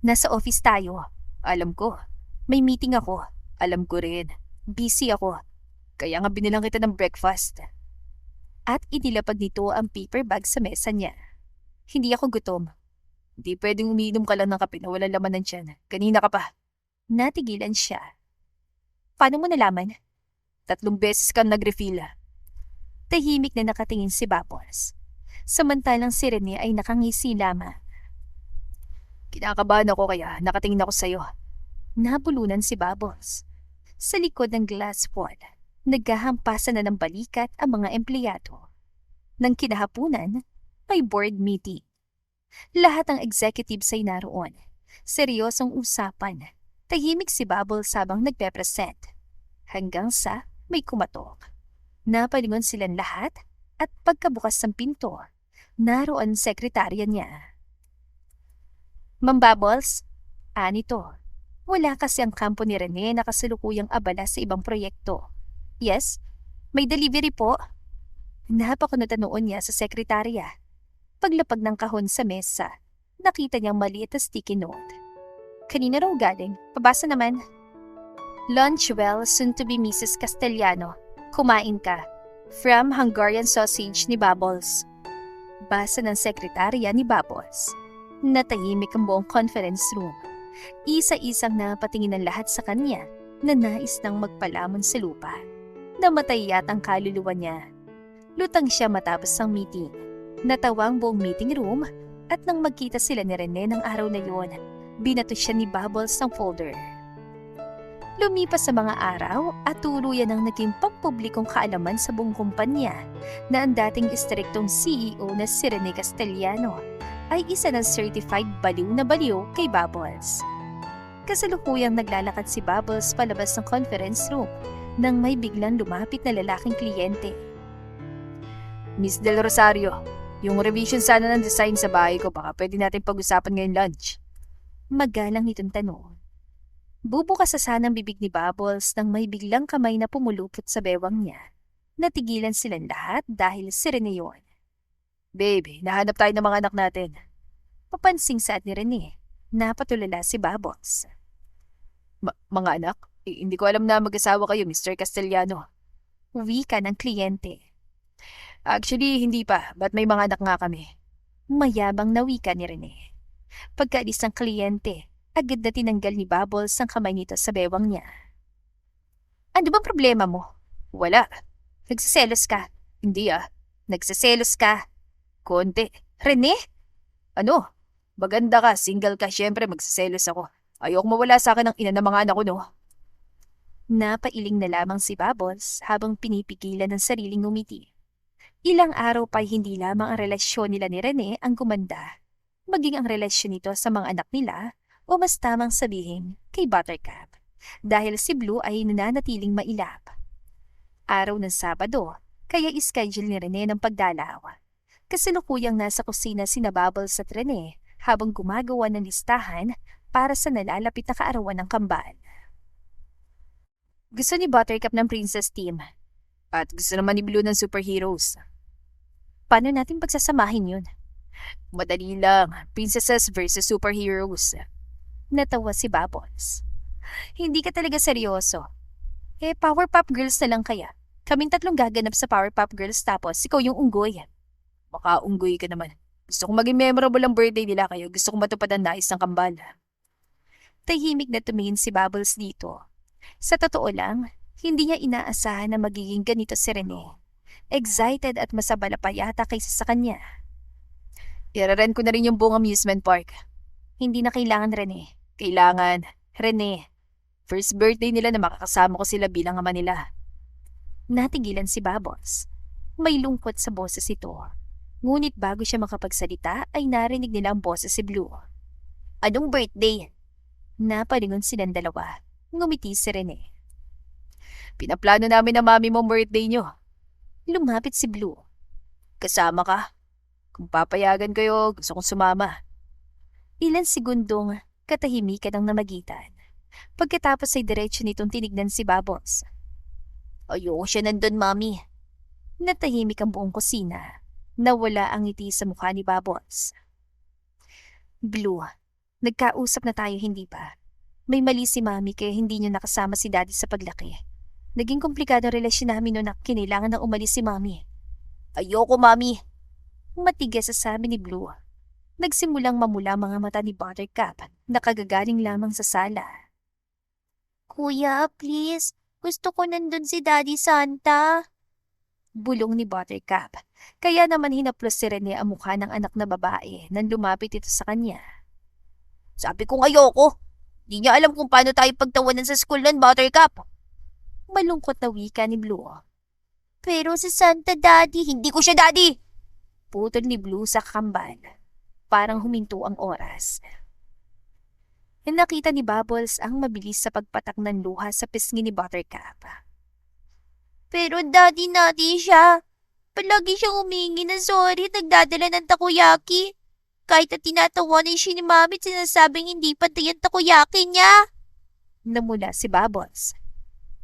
Nasa office tayo. Alam ko. May meeting ako. Alam ko rin. Busy ako. Kaya nga binilang kita ng breakfast. At inilapag nito ang paper bag sa mesa niya. Hindi ako gutom. Hindi pwedeng umiinom ka lang ng kape na walang laman ng tiyan. Kanina ka pa. Natigilan siya. Paano mo nalaman? 3 beses kang nag-refill. Tahimik na nakatingin si Bubbles. Samantalang si Rene ay nakangisi lamang. Kinakabahan ako kaya nakatingin ako sa'yo. Nabulunan si Bubbles. Sa likod ng glass wall, naghahampasan na ng balikat ang mga empleyado. Nang kinahapunan, may board meeting. Lahat ng executives ay naroon. Seryosong usapan. Tahimik si Bubbles habang nagpe-present. Hanggang sa may kumatok. Napalingon silang lahat at pagkabukas ng pinto, naroon ang sekretarya niya. Ma'am Bubbles, anito. Wala kasi ang kampo ni Rene na kasalukuyang abala sa ibang proyekto. Yes, may delivery po. Napakunot noon niya sa sekretarya. Paglapag ng kahon sa mesa, nakita niyang maliit na sticky note. Kanina raw galing, pabasa naman. Lunch well, soon to be Mrs. Castellano. Kumain ka. From Hungarian Sausage ni Bubbles. Basa ng sekretarya ni Bubbles. Natahimik ang buong conference room. Isa-isang napatingin ang lahat sa kanya na nais nang magpalamon sa lupa. Namatay yata ang kaluluwa niya. Lutang siya matapos ang meeting. Natawa ang buong meeting room at nang magkita sila ni Rene ng araw na yon, binato siya ni Bubbles ng folder. Lumipas sa mga araw at tuluyan ang naging pampublikong kaalaman sa buong kumpanya na ang dating istriktong CEO na si Rene Castellano ay isa ng certified baliw na baliw kay Bubbles. Kasalukuyang naglalakad si Bubbles palabas ng conference room nang may biglang lumapit na lalaking kliyente. Miss Del Rosario, yung revision sana ng design sa bahay ko baka pwede natin pag-usapan ngayong lunch. Magalang nitong tanong. Bubukas sa sanang bibig ni Bubbles nang may biglang kamay na pumulupot sa bewang niya. Natigilan silang lahat dahil si Rene yun. Babe, nahanap tayo ng mga anak natin. Papansing saad ni Rene. Napatulala si Bubbles. Mga anak? Hindi ko alam na mag-asawa kayo, Mr. Castellano. Wika ng kliyente. Actually, hindi pa. Ba't may mga anak nga kami? Mayabang na wika ni Rene. Pagkaalis ng kliyente, agad na tinanggal ni Bubbles ang kamay nito sa bewang niya. Ano bang problema mo? Wala. Nagsiselos ka. Hindi Nagsiselos ka. Konti. Rene? Ano? Maganda ka, single ka, syempre magsiselos ako. Ayoko mawala sa akin ang ina ng mga anak ko, no? Napailing na lamang si Bubbles habang pinipigilan ng sariling ngumiti. Ilang araw pa hindi lamang ang relasyon nila ni Rene ang gumanda, maging ang relasyon nito sa mga anak nila o mas tamang sabihin kay Buttercup dahil si Blue ay nananatiling mailap. Araw ng Sabado, kaya ischedule ni Rene ng pagdalaw. Kasalukuyang nasa kusina sina Bubbles at Rene habang gumagawa ng listahan para sa nalalapit na kaarawan ng kambal. Gusto ni Buttercup ng Princess Team at gusto naman ni Blue ng Superheroes. Paano natin pagsasamahin yun? Madali lang, princesses versus superheroes. Natawa si Bubbles. Hindi ka talaga seryoso. Powerpuff Girls na lang kaya. Kaming tatlong gaganap sa Powerpuff Girls tapos ikaw yung unggoy. Baka unggoy ka naman. Gusto kong maging memorable ang birthday nila kaya gusto kong matupad ang nais ng kambal. Tahimik na tumingin si Bubbles dito. Sa totoo lang, hindi niya inaasahan na magiging ganito si Rene. Excited at masabala pa yata kaysa sa kanya. Iraren ko na rin yung buong amusement park. Hindi na kailangan, Rene. Kailangan. Rene. First birthday nila na makakasama ko sila bilang ama nila. Natigilan si Bubbles. May lungkot sa boses ito. Ngunit bago siya makapagsalita ay narinig nila ang boses si Blue. Anong birthday? Napalingon silang dalawa. Ngumiti si Rene. Pinaplano namin na mami mong birthday nyo. Lumapit si Blue. Kasama ka? Kung papayagan kayo, gusto kong sumama. Ilan segundong katahimikan ang namagitan. Pagkatapos ay diretso nitong tinignan si Bubbles. Ayoko siya nandun, mami. Natahimik ang buong kusina. Nawala ang ngiti sa mukha ni Bubbles. Blue, nagkausap na tayo hindi ba? May mali si mami kaya hindi niyo nakasama si daddy sa paglaki. Naging komplikado ang relasyon namin noon na kinailangan na umalis si mami. Ayoko, mami. Matigas sa sabi ni Blue. Nagsimulang mamula mga mata ni Buttercup na kagagaling lamang sa sala. Kuya, please. Gusto ko nandun si Daddy Santa. Bulong ni Buttercup. Kaya naman hinaplos si Rene ang mukha ng anak na babae nang lumapit ito sa kanya. Sabi kong ayoko. Di niya alam kung paano tayo pagtawanan sa school nun, Buttercup. Malungkot na wika ni Blue. Pero si Santa, Daddy. Hindi ko siya daddy! Putol ni Blue sa kambal. Parang huminto ang oras. Nakita ni Bubbles ang mabilis sa pagpatak ng luha sa pisngi ni Buttercup. Pero Daddy natin siya. Palagi siyang humingi ng sorry at nagdadala ng takoyaki. Kahit na tinatawanan siya ni Mami at sinasabing hindi pantay ang takoyaki niya. Namula si Bubbles.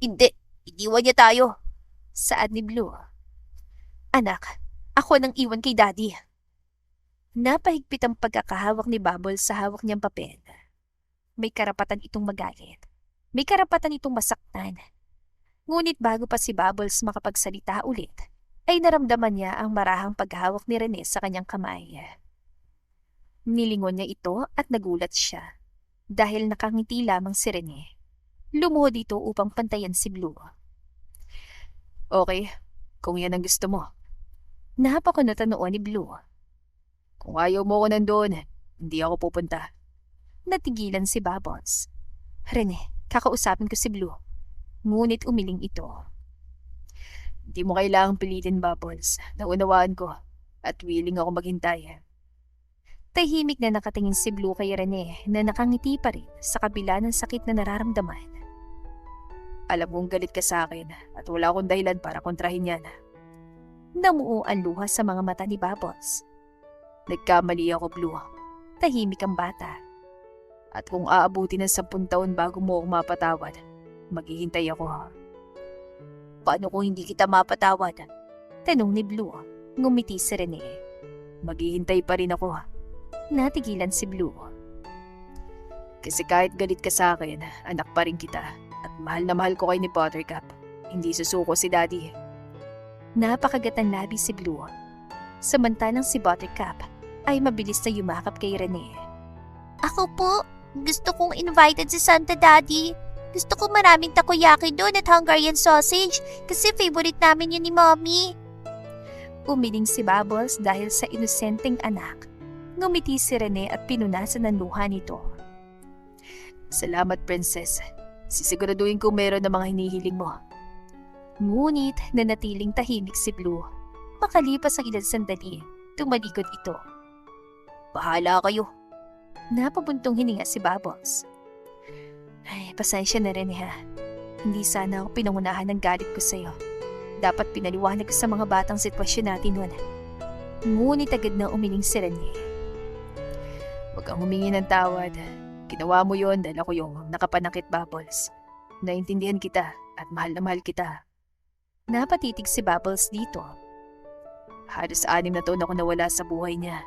Hindi, iniwan niya tayo. Saad ni Blue. Anak, ako nang iwan kay Daddy. Napahigpit ang pagkakahawak ni Bubbles sa hawak niyang papel. May karapatan itong magalit. May karapatan itong masaktan. Ngunit bago pa si Bubbles makapagsalita ulit, ay naramdaman niya ang marahang paghawak ni Rene sa kanyang kamay. Nilingon niya ito at nagulat siya. Dahil nakangiti lamang si Rene. Lumuhod dito upang pantayan si Blue. Okay, kung yan ang gusto mo. Napakunot ang noo ni Blue. Kung ayaw mo ko nandun, hindi ako pupunta. Natigilan si Bubbles. Rene, kakausapin ko si Blue. Ngunit umiling ito. Hindi mo kailangang pilitin, Bubbles. Naunawaan ko at willing ako maghintay. Tahimik na nakatingin si Blue kay Rene na nakangiti pa rin sa kabila ng sakit na nararamdaman. Alam kong galit ka sa akin at wala akong dahilan para kontrahin yan. Namuo ang luha sa mga mata ni Bubbles. Nagkamali ako, Blue. Tahimik ang bata. At kung aabuti ng 10 taon bago mo ako mapatawad, maghihintay ako. Paano kung hindi kita mapatawad? Tanong ni Blue. Ngumiti si Rene. Maghihintay pa rin ako. Natigilan si Blue. Kasi kahit galit ka sa akin, anak pa rin kita. At mahal na mahal ko kay ni Buttercup. Hindi susuko si Daddy. Napakagat ng labi si Blue. Samantalang si Buttercup, ay mabilis na yumakap kay Rene. Ako po, gusto kong invited si Santa Daddy. Gusto ko maraming takoyaki doon at Hungarian sausage kasi favorite namin yun ni Mommy. Umiling si Bubbles dahil sa inosenteng anak. Ngumiti si Rene at pinunasan ng luha nito. Salamat, Princess. Sisiguraduhin ko meron na mga hinihiling mo. Ngunit nanatiling tahimik si Blue. Makalipas ang ilang sandali, tumalikod ito. Bahala kayo. Napabuntong hininga si Bubbles. Ay, pasensya na rin ha. Hindi sana ako pinangunahan ng galit ko sa'yo. Dapat pinaliwanag ko sa mga batang sitwasyon natin noon. Ngunit agad na umiling si Rene. Huwag kang humingi ng tawad. Ginawa mo yon dahil ako yung nakapanakit, Bubbles. Naintindihan kita at mahal na mahal kita. Napatitig si Bubbles dito. Halos 6 na taon ako nawala sa buhay niya.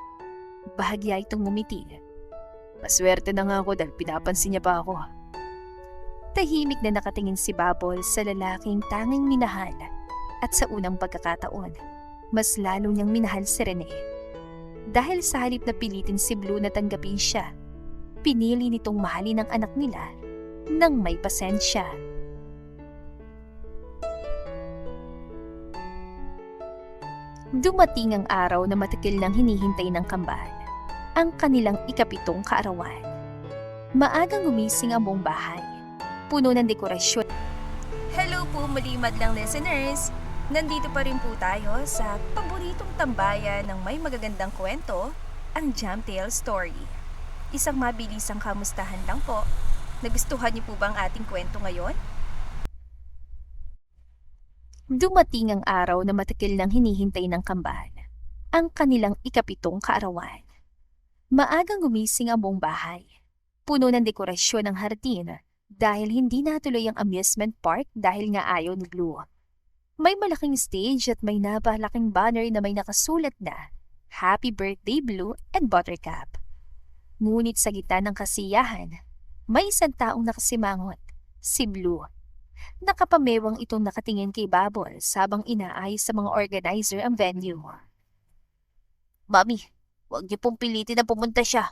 Bahagya itong ngumiti. Maswerte na nga ako dahil pinapansin niya pa ako. Tahimik na nakatingin si Bubbles sa lalaking tanging minahal at sa unang pagkakataon, mas lalo niyang minahal si Rene. Dahil sa halip na pilitin si Blue na tanggapin siya, pinili nitong mahalin ang anak nila nang may pasensya. Dumating ang araw na matagal nang hinihintay ng kambal, ang kanilang ika-7 kaarawan. Maagang gumising ang buong bahay, puno ng dekorasyon. Hello po muli madlang listeners! Nandito pa rin po tayo sa paboritong tambayan ng may magagandang kwento, ang Jam Tale Story. Isang mabilisang kamustahan lang po. Nagustuhan niyo po ba ang ating kwento ngayon? Dumating ang araw na matagal nang hinihintay ng kambal, ang kanilang ika-7 kaarawan. Maagang gumising ang buong bahay, puno ng dekorasyon ng hardin dahil hindi natuloy ang amusement park dahil nga ayaw ni Blue. May malaking stage at may napalaking banner na may nakasulat na Happy Birthday Blue and Buttercup. Ngunit sa gitna ng kasiyahan, may isang taong nakasimangot, si Blue. Nakapamewang itong nakatingin kay Bubbles habang inaayos sa mga organizer ang venue. Mami, huwag niyo pong pilitin na pumunta siya.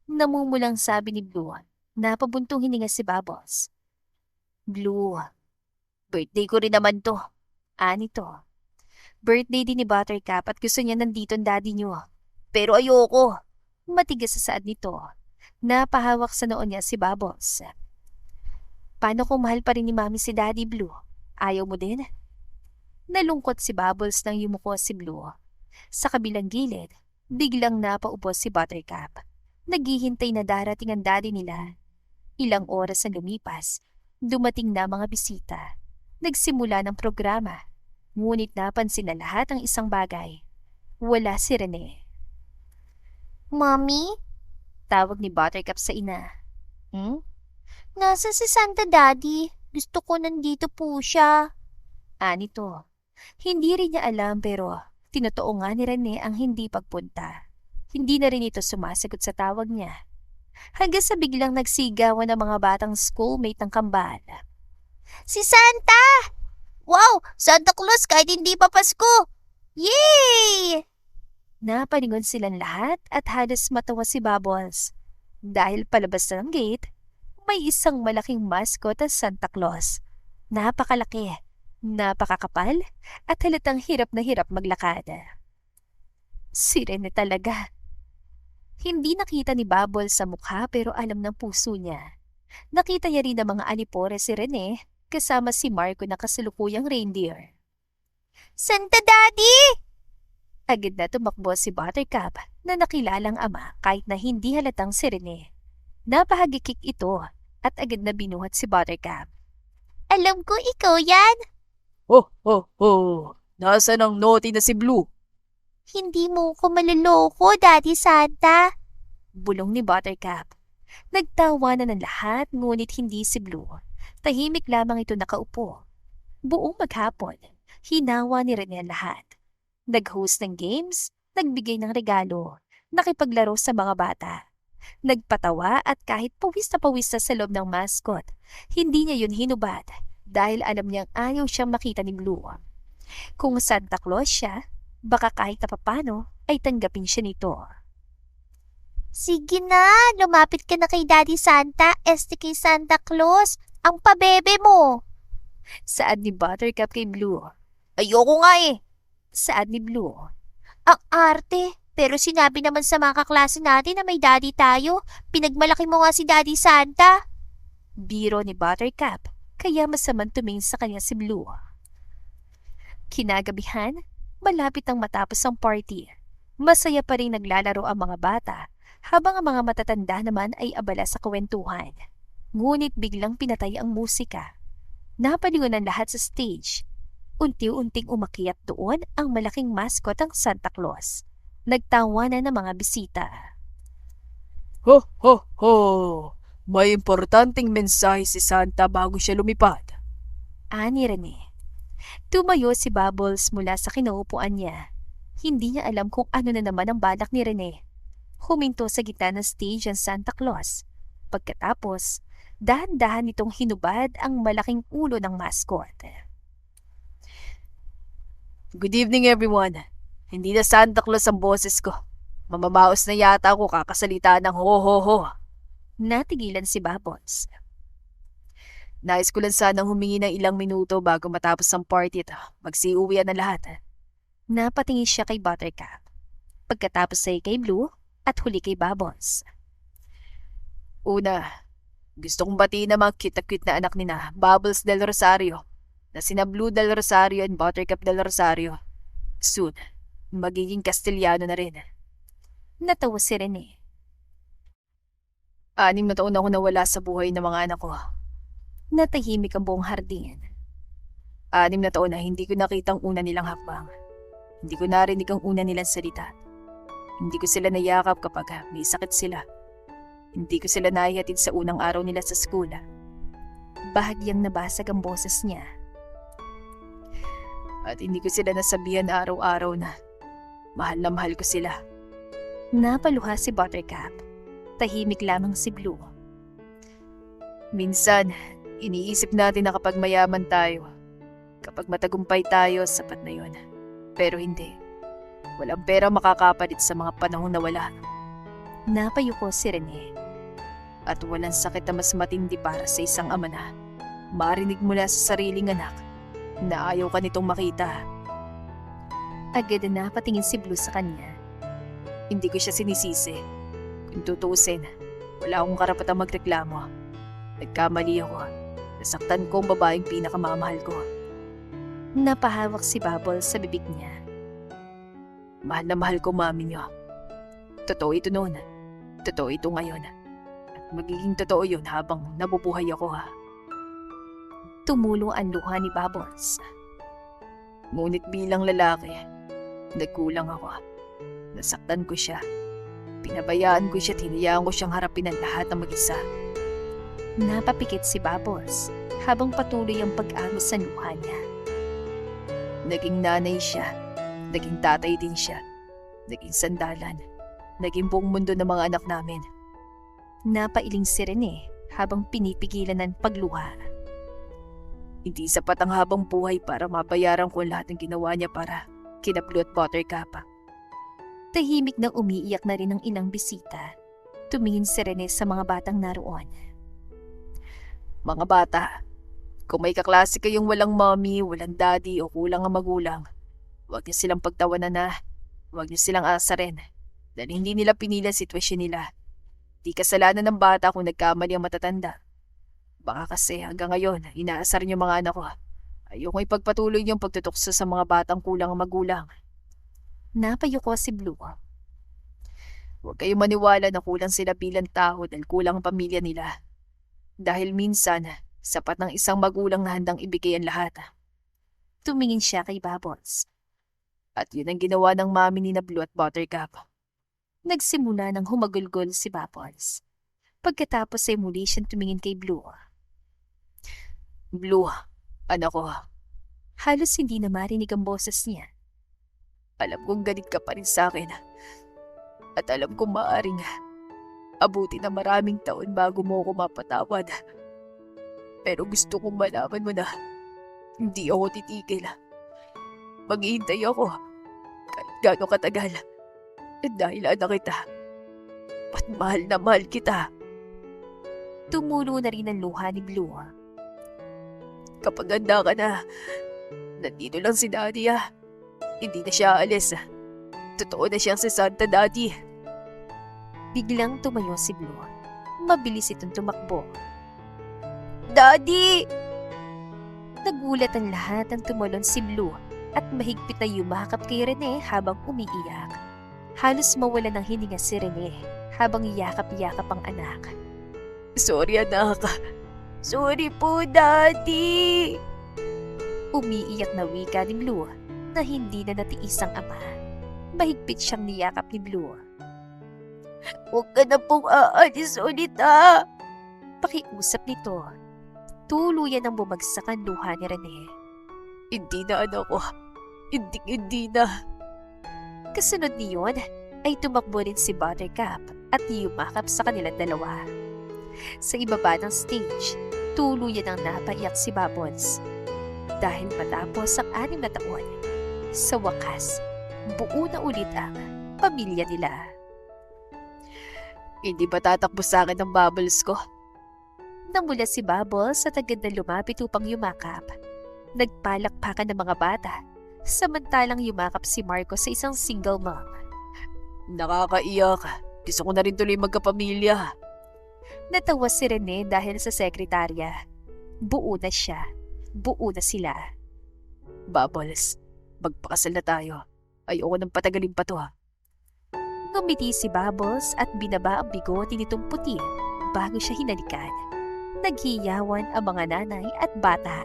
Namumulang sabi ni Blue. Napabuntong hininga si Bubbles. Blue, birthday ko rin naman to. Anito. Birthday din ni Buttercup at gusto niya nandito ang daddy niyo. Pero ayoko. Matigas sa saad nito. Napahawak sa noon niya si Bubbles. Paano kung mahal pa rin ni Mami si Daddy Blue? Ayaw mo din? Nalungkot si Bubbles nang yumuko si Blue. Sa kabilang gilid, biglang napaupo si Buttercup. Naghihintay na darating ang daddy nila. Ilang oras na lumipas, dumating na mga bisita. Nagsimula ng programa. Ngunit napansin na lahat ang isang bagay. Wala si Rene. Mommy, Tawag ni Buttercup sa ina. nasa si Santa Daddy? Gusto ko nandito po siya. Anito. Hindi rin niya alam pero tinotoo nga ni Rene ang hindi pagpunta. Hindi na rin ito sumasagot sa tawag niya. Hanggang sa biglang nagsigawan ng mga batang schoolmate ng kambal. Si Santa! Wow! Santa Claus kahit hindi pa Pasko! Yay! Napalingon silang lahat at halos matawa si Bubbles. Dahil palabas na ng gate, may isang malaking mascot na Santa Claus. Napakalaki, napakakapal, at halatang hirap na hirap maglakad. Si Rene talaga. Hindi nakita ni Bubbles sa mukha pero alam ng puso niya. Nakita niya rin ang mga alipore si Rene kasama si Marco na kasalukuyang reindeer. Santa Daddy! Agad na tumakbo si Buttercup na nakilalang ama kahit na hindi halatang si Rene. Napahagikik ito at agad na binuhat si Buttercup. Alam ko ikaw yan. Oh, oh, oh. Nasaan ang naughty na si Blue? Hindi mo ko maluloko, Daddy Santa. Bulong ni Buttercup. Nagtawa na ng lahat ngunit hindi si Blue. Tahimik lamang ito nakaupo. Buong maghapon, hinawa ni Rene ang lahat. Nag-host ng games, nagbigay ng regalo, nakipaglaro sa mga bata. Nagpatawa at kahit pawis na sa loob ng mascot, hindi niya yun hinubad dahil alam niyang ayaw siyang makita ni Blue. Kung Santa Claus siya, baka kahit na papano ay tanggapin siya nito. Sige na, lumapit ka na kay Daddy Santa, kay Santa Claus. Ang pabebe mo. Saad ni Buttercup kay Blue. Ayoko nga eh. Saad ni Blue. Ang arte. Pero sinabi naman sa mga kaklase natin na may daddy tayo. Pinagmalaki mo nga si Daddy Santa. Biro ni Buttercup, kaya masamang tumingin sa kanya si Blue. Kinagabihan, malapit ang matapos ang party. Masaya pa rin naglalaro ang mga bata, habang ang mga matatanda naman ay abala sa kwentuhan. Ngunit biglang pinatay ang musika. Napalingon ang lahat sa stage. Unti-unting umakyat doon ang malaking mascot ang Santa Claus. Nagtawanan ng mga bisita. Ho, ho, ho! May importanteng mensahe si Santa bago siya lumipad. Ani Rene. Tumayo si Bubbles mula sa kinaupuan niya. Hindi niya alam kung ano na naman ang balak ni Rene. Huminto sa gitna ng stage ang Santa Claus. Pagkatapos, dahan-dahan nitong hinubad ang malaking ulo ng mascot. Good evening everyone. Hindi na Santa Claus ang boses ko. Mamamaos na yata ako kakasalita ng ho ho ho. Natigilan si Bubbles. Nais ko lang sanang humingi ng ilang minuto bago matapos ang party ito. Magsiuwian na lahat. Napatingin siya kay Buttercup. Pagkatapos ay kay Blue at huli kay Bubbles. Una, gusto kong batiin ang mga cute na anak ni na Bubbles del Rosario na sina Blue del Rosario and Buttercup del Rosario. Soon, magiging Castellano na rin. Natawa si Rene. 6 na taon ako nawala sa buhay ng mga anak ko. Natahimik ang buong hardin. 6 na taon na hindi ko nakita ang una nilang hakbang. Hindi ko narinig ang una nilang salita. Hindi ko sila nayakap kapag may sakit sila. Hindi ko sila naihatid sa unang araw nila sa school. Bahagyang nabasag ang boses niya. At hindi ko sila nasabihan araw-araw na mahal ko sila. Napaluha si Buttercup. Tahimik lamang si Blue. Minsan, iniisip natin na kapag mayaman tayo, kapag matagumpay tayo, sapat na yun. Pero hindi. Walang pera makakapalit sa mga panahong nawala. Napayuko si Rene. At walang sakit na mas matindi para sa isang ama na marinig mula sa sariling anak na ayaw ka nitong makita. Agad na napatingin si Blue sa kanya. Hindi ko siya sinisisi. Kung tutuusin, wala akong karapatang magreklamo. Nagkamali ako. Nasaktan ko ang babaeng pinakamamahal ko. Napahawak si Bubbles sa bibig niya. Mahal na mahal ko mami niyo. Totoo ito noon. Totoo ito ngayon. At magiging totoo yun habang nabubuhay ako. Tumulong ang luha ni Bubbles. Ngunit bilang lalaki, nagkulang ako. Nasaktan ko siya. Pinabayaan ko siya at hinayaan ko siyang harapin ang lahat ng mag-isa. Napapikit si Bubbles habang patuloy ang pag-agos sa luha niya. Naging nanay siya. Naging tatay din siya. Naging sandalan. Naging buong mundo ng mga anak namin. Napailing si Rene habang pinipigilan ng pagluha. Hindi sapat ang habang buhay para mabayaran ko lahat ng ginawa niya para kina Blue at Buttercup. Tahimik nang umiiyak na rin ang inang bisita. Tumingin si Rene sa mga batang naroon. Mga bata, kung may kaklase kayong walang mommy, walang daddy o kulang ang magulang, huwag niyo silang pagtawanan na, huwag niyo silang asarin dahil hindi nila pinili ang sitwasyon nila. Di kasalanan ng bata kung nagkamali ang matatanda. Baka kasi hanggang ngayon, inaasar niyo mga anak ko. Ayoko ipagpatuloy niyong pagtutukso sa mga batang kulang ang magulang. Napayuko si Blue. Huwag kayong maniwala na kulang sila bilang tao dahil kulang ang pamilya nila. Dahil minsan, sapat ng isang magulang na handang ibigay ang lahat. Tumingin siya kay Bubbles. At yun ang ginawa ng mami ni na Blue at Buttercup. Nagsimula ng humagulgol si Bubbles. Pagkatapos ay muli siyang tumingin kay Blue. Blue, anak ko, Halos hindi na marinig ang boses niya. alam kong galit ka pa rin sa akin. At alam kong maaring abuti na maraming taon bago mo ako mapatawad. Pero gusto kong malaman mo na hindi ako titigil. Maghihintay ako kahit gaano katagal. Dahil anak kita. At mahal na mahal kita. Tumulo na rin ang luha ni Blue. Kapag handa ka na, nandito lang si Daddy Hindi na siya aalis. Totoo na siyang si Santa Daddy. Biglang tumayo si Blue. Mabilis itong tumakbo. Daddy! Nagulat ang lahat ang tumalon si Blue at mahigpit na yumakap kay Rene habang umiiyak. Halos mawala ng hininga si Rene habang yakap-yakap ang anak. Sorry anak. Sorry po, Daddy! Umiiyak na wika ni Blue na hindi na natiis ang ama. Mahigpit siyang niyakap ni Blue. Huwag ka na pong aalis ulit Pakiusap nito. Tuluyan ang bumagsak ang luha ni Rene. Hindi na anak ko. Hindi na. Kasunod niyon ay tumakbo rin si Buttercup at yumakap sa kanilang dalawa. Sa ibaba ng stage, tuluyan ang napaiyak si Bubbles. Dahil matapos ang 6 na taon, sa wakas, buo na ulit ang pamilya nila. Hindi ba tatakbo sa akin ang bubbles ko? Namula si Bubbles at agad na lumapit upang yumakap. Nagpalakpakan ng mga bata, samantalang yumakap si Marco sa isang single mom. Nakakaiyak. Gusto ko na rin tuloy magkapamilya. Natawa si Rene dahil sa sekretarya. Buo na siya. Buo na sila. Bubbles, magpakasal na tayo. Ayoko nang patagalin pa to Ngumiti si Bubbles at binaba ang bigote nitong puti bago siya hinalikan. Naghiyawan ang mga nanay at bata.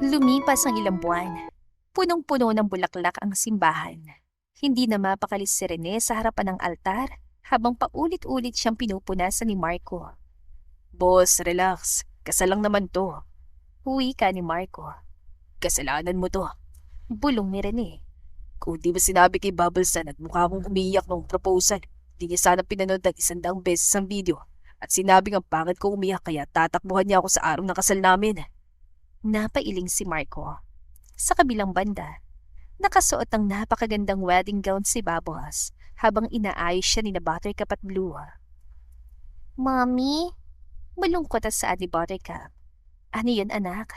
Lumipas ang ilang buwan. Punong-puno ng bulaklak ang simbahan. Hindi na mapakalis si Rene sa harapan ng altar habang paulit-ulit siyang pinupunasan ni Marco. Boss, relax. Kasal lang naman to. Uwi ka ni Marco. Kasalanan mo to. Bulong ni Rene. Kung di ba sinabi kay Bubbles na nagmukha akong umiiyak nung proposal, di niya sana pinanood ng 100 beses ang video at sinabing ang pangit ko umiyak kaya tatakbuhan niya ako sa araw ng kasal namin. Napailing si Marco. Sa kabilang banda, nakasuot ng napakagandang wedding gown si Bubbles habang inaayos siya ni na Buttercup at Blue. Mommy, Malungkot at saad ni Buttercup. Ano yun, anak?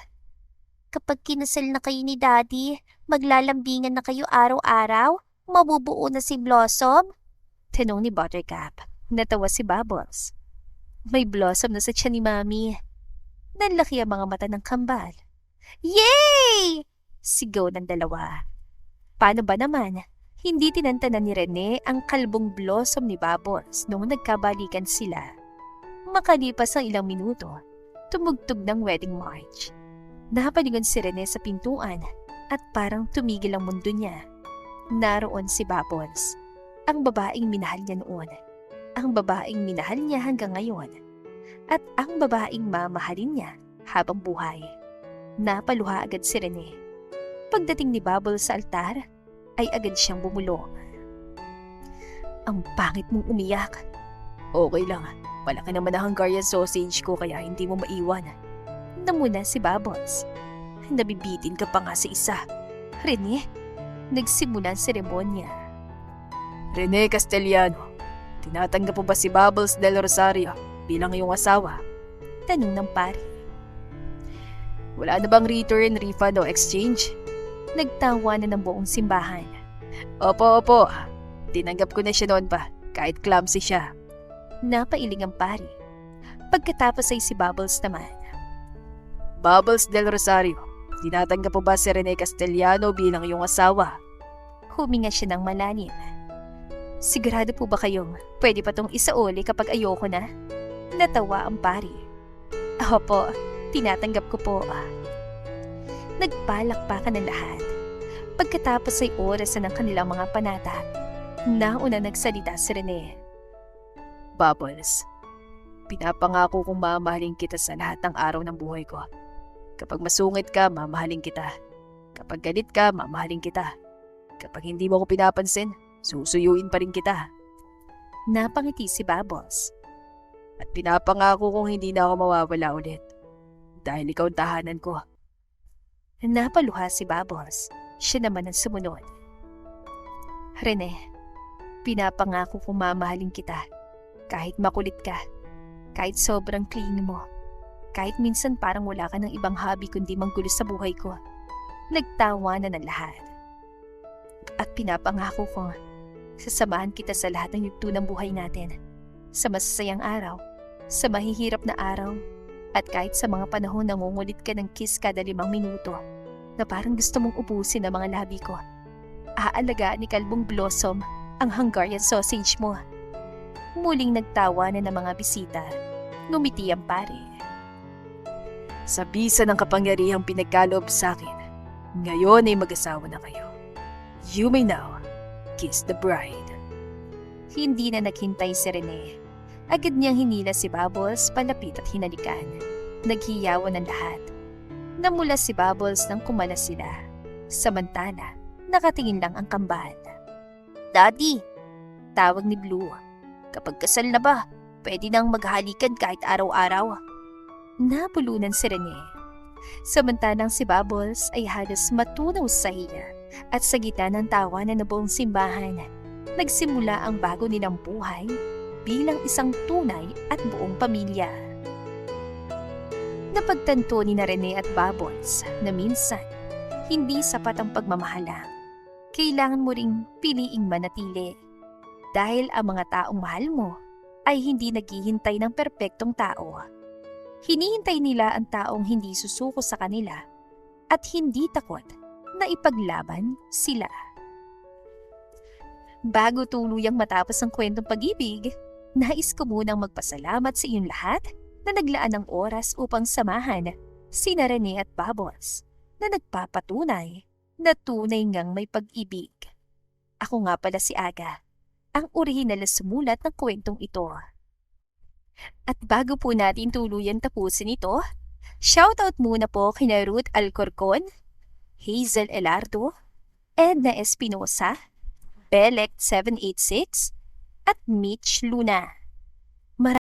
kapag kinasal na kayo ni Daddy, maglalambingan na kayo araw-araw? Mabubuo na si Blossom? Tanong ni Buttercup. Natawa si Bubbles. May blossom na sa tiyan ni Mami. Nanlaki ang mga mata ng kambal. Yay! Sigaw ng dalawa. Paano ba naman? Hindi tinantanan ni Rene ang kalbong blossom ni Bubbles noong nagkabalikan sila. Makalipas ang ilang minuto, tumugtog ng wedding march. Napalingon si Rene sa pintuan at parang tumigil ang mundo niya. Naroon si Bubbles, ang babaeng minahal niya noon, ang babaeng minahal niya hanggang ngayon, at ang babaeng mamahalin niya habang buhay. Napaluha agad si Rene. Pagdating ni Bubbles sa altar, ay agad siyang bumulong. Ang pangit mong umiyak. Okay lang. Malaki naman ang Hungarian sausage ko kaya hindi mo maiwan. Namuna si Bubbles. Nabibitin ka pa nga sa isa. Rene, nagsimula ang seremonya. Rene Castellano, tinatanggap mo ba si Bubbles del Rosario bilang iyong asawa? Tanong ng pari. Wala na bang return, refund o exchange? Nagtawa na ng buong simbahan. Opo. Tinanggap ko na siya noon pa, kahit clumsy siya. Napailing ang pari. Pagkatapos ay si Bubbles naman. Bubbles del Rosario, tinatanggap mo ba si Rene Castellano bilang iyong asawa? Huminga siya ng malalim. Sigurado po ba kayong pwede pa tong isauli kapag ayoko na? Natawa ang pari. Opo, tinatanggap ko po. Nagpalakpakan ng lahat. Pagkatapos ay oras na ng kanilang mga panata. Nauna nagsalita si Rene. Bubbles, pinapangako kong mamahalin kita sa lahat ng araw ng buhay ko. Kapag masungit ka, mamahalin kita. Kapag galit ka, mamahalin kita. Kapag hindi mo ko pinapansin, susuyuin pa rin kita. Napangiti si Bubbles. At pinapangako kong hindi na ako mawawala ulit. Dahil ikaw ang tahanan ko. Napaluha si Bubbles. Siya naman ang sumunod. Rene, pinapangako kong mamahalin kita. Kahit makulit ka, kahit sobrang clingy mo, kahit minsan parang wala ka ng ibang hobby kundi manggulo sa buhay ko. Nagtawa na ng lahat. At pinapangako ko, sasamahan kita sa lahat ng yugto ng buhay natin. Sa masasayang araw, sa mahihirap na araw, at kahit sa mga panahon na ngungulit ka ng kiss kada 5 minuto, na parang gusto mong ubusin ang mga labi ko. Aalagaan ni Kalbong Blossom ang Hungarian sausage mo. Muling nagtawa na ng mga bisita. Ngumiti ang pare. Sa bisa ng kapangyarihang pinagkaloob sa akin, ngayon ay mag-asawa na kayo. You may now kiss the bride. Hindi na naghintay si Rene. Agad niyang hinila si Bubbles palapit at hinalikan. Naghiyawan ang lahat. Namula si Bubbles nang kumalas sila. Samantala, nakatingin lang ang kambal. Daddy, Tawag ni Blue. kapag kasal na ba, pwede nang maghalikan kahit araw-araw. Nabulunan si Rene. Samantalang si Bubbles ay halos matunaw sa hiya at sa gitna ng tawa na buong simbahan, nagsimula ang bago nilang buhay bilang isang tunay at buong pamilya. Napagtanto ni na Rene at Bubbles na minsan, hindi sapat ang pagmamahalang. Kailangan mo ring piliing manatili. Dahil ang mga taong mahal mo ay hindi naghihintay ng perpektong tao. Hinihintay nila ang taong hindi susuko sa kanila at hindi takot na ipaglaban sila. Bago tuluyang matapos ang kwentong pag-ibig, nais ko munang magpasalamat sa inyong lahat na naglaan ng oras upang samahan sina Rene at Bubbles na nagpapatunay na tunay ngang may pag-ibig. Ako nga pala si Aga, ang orihinal na sumulat ng kwentong ito. At bago po natin tuluyan tapusin ito, shoutout muna po kina Ruth Alcorcon, Hazel Elardo, Edna Espinosa, Belect 786, at Mitch Luna.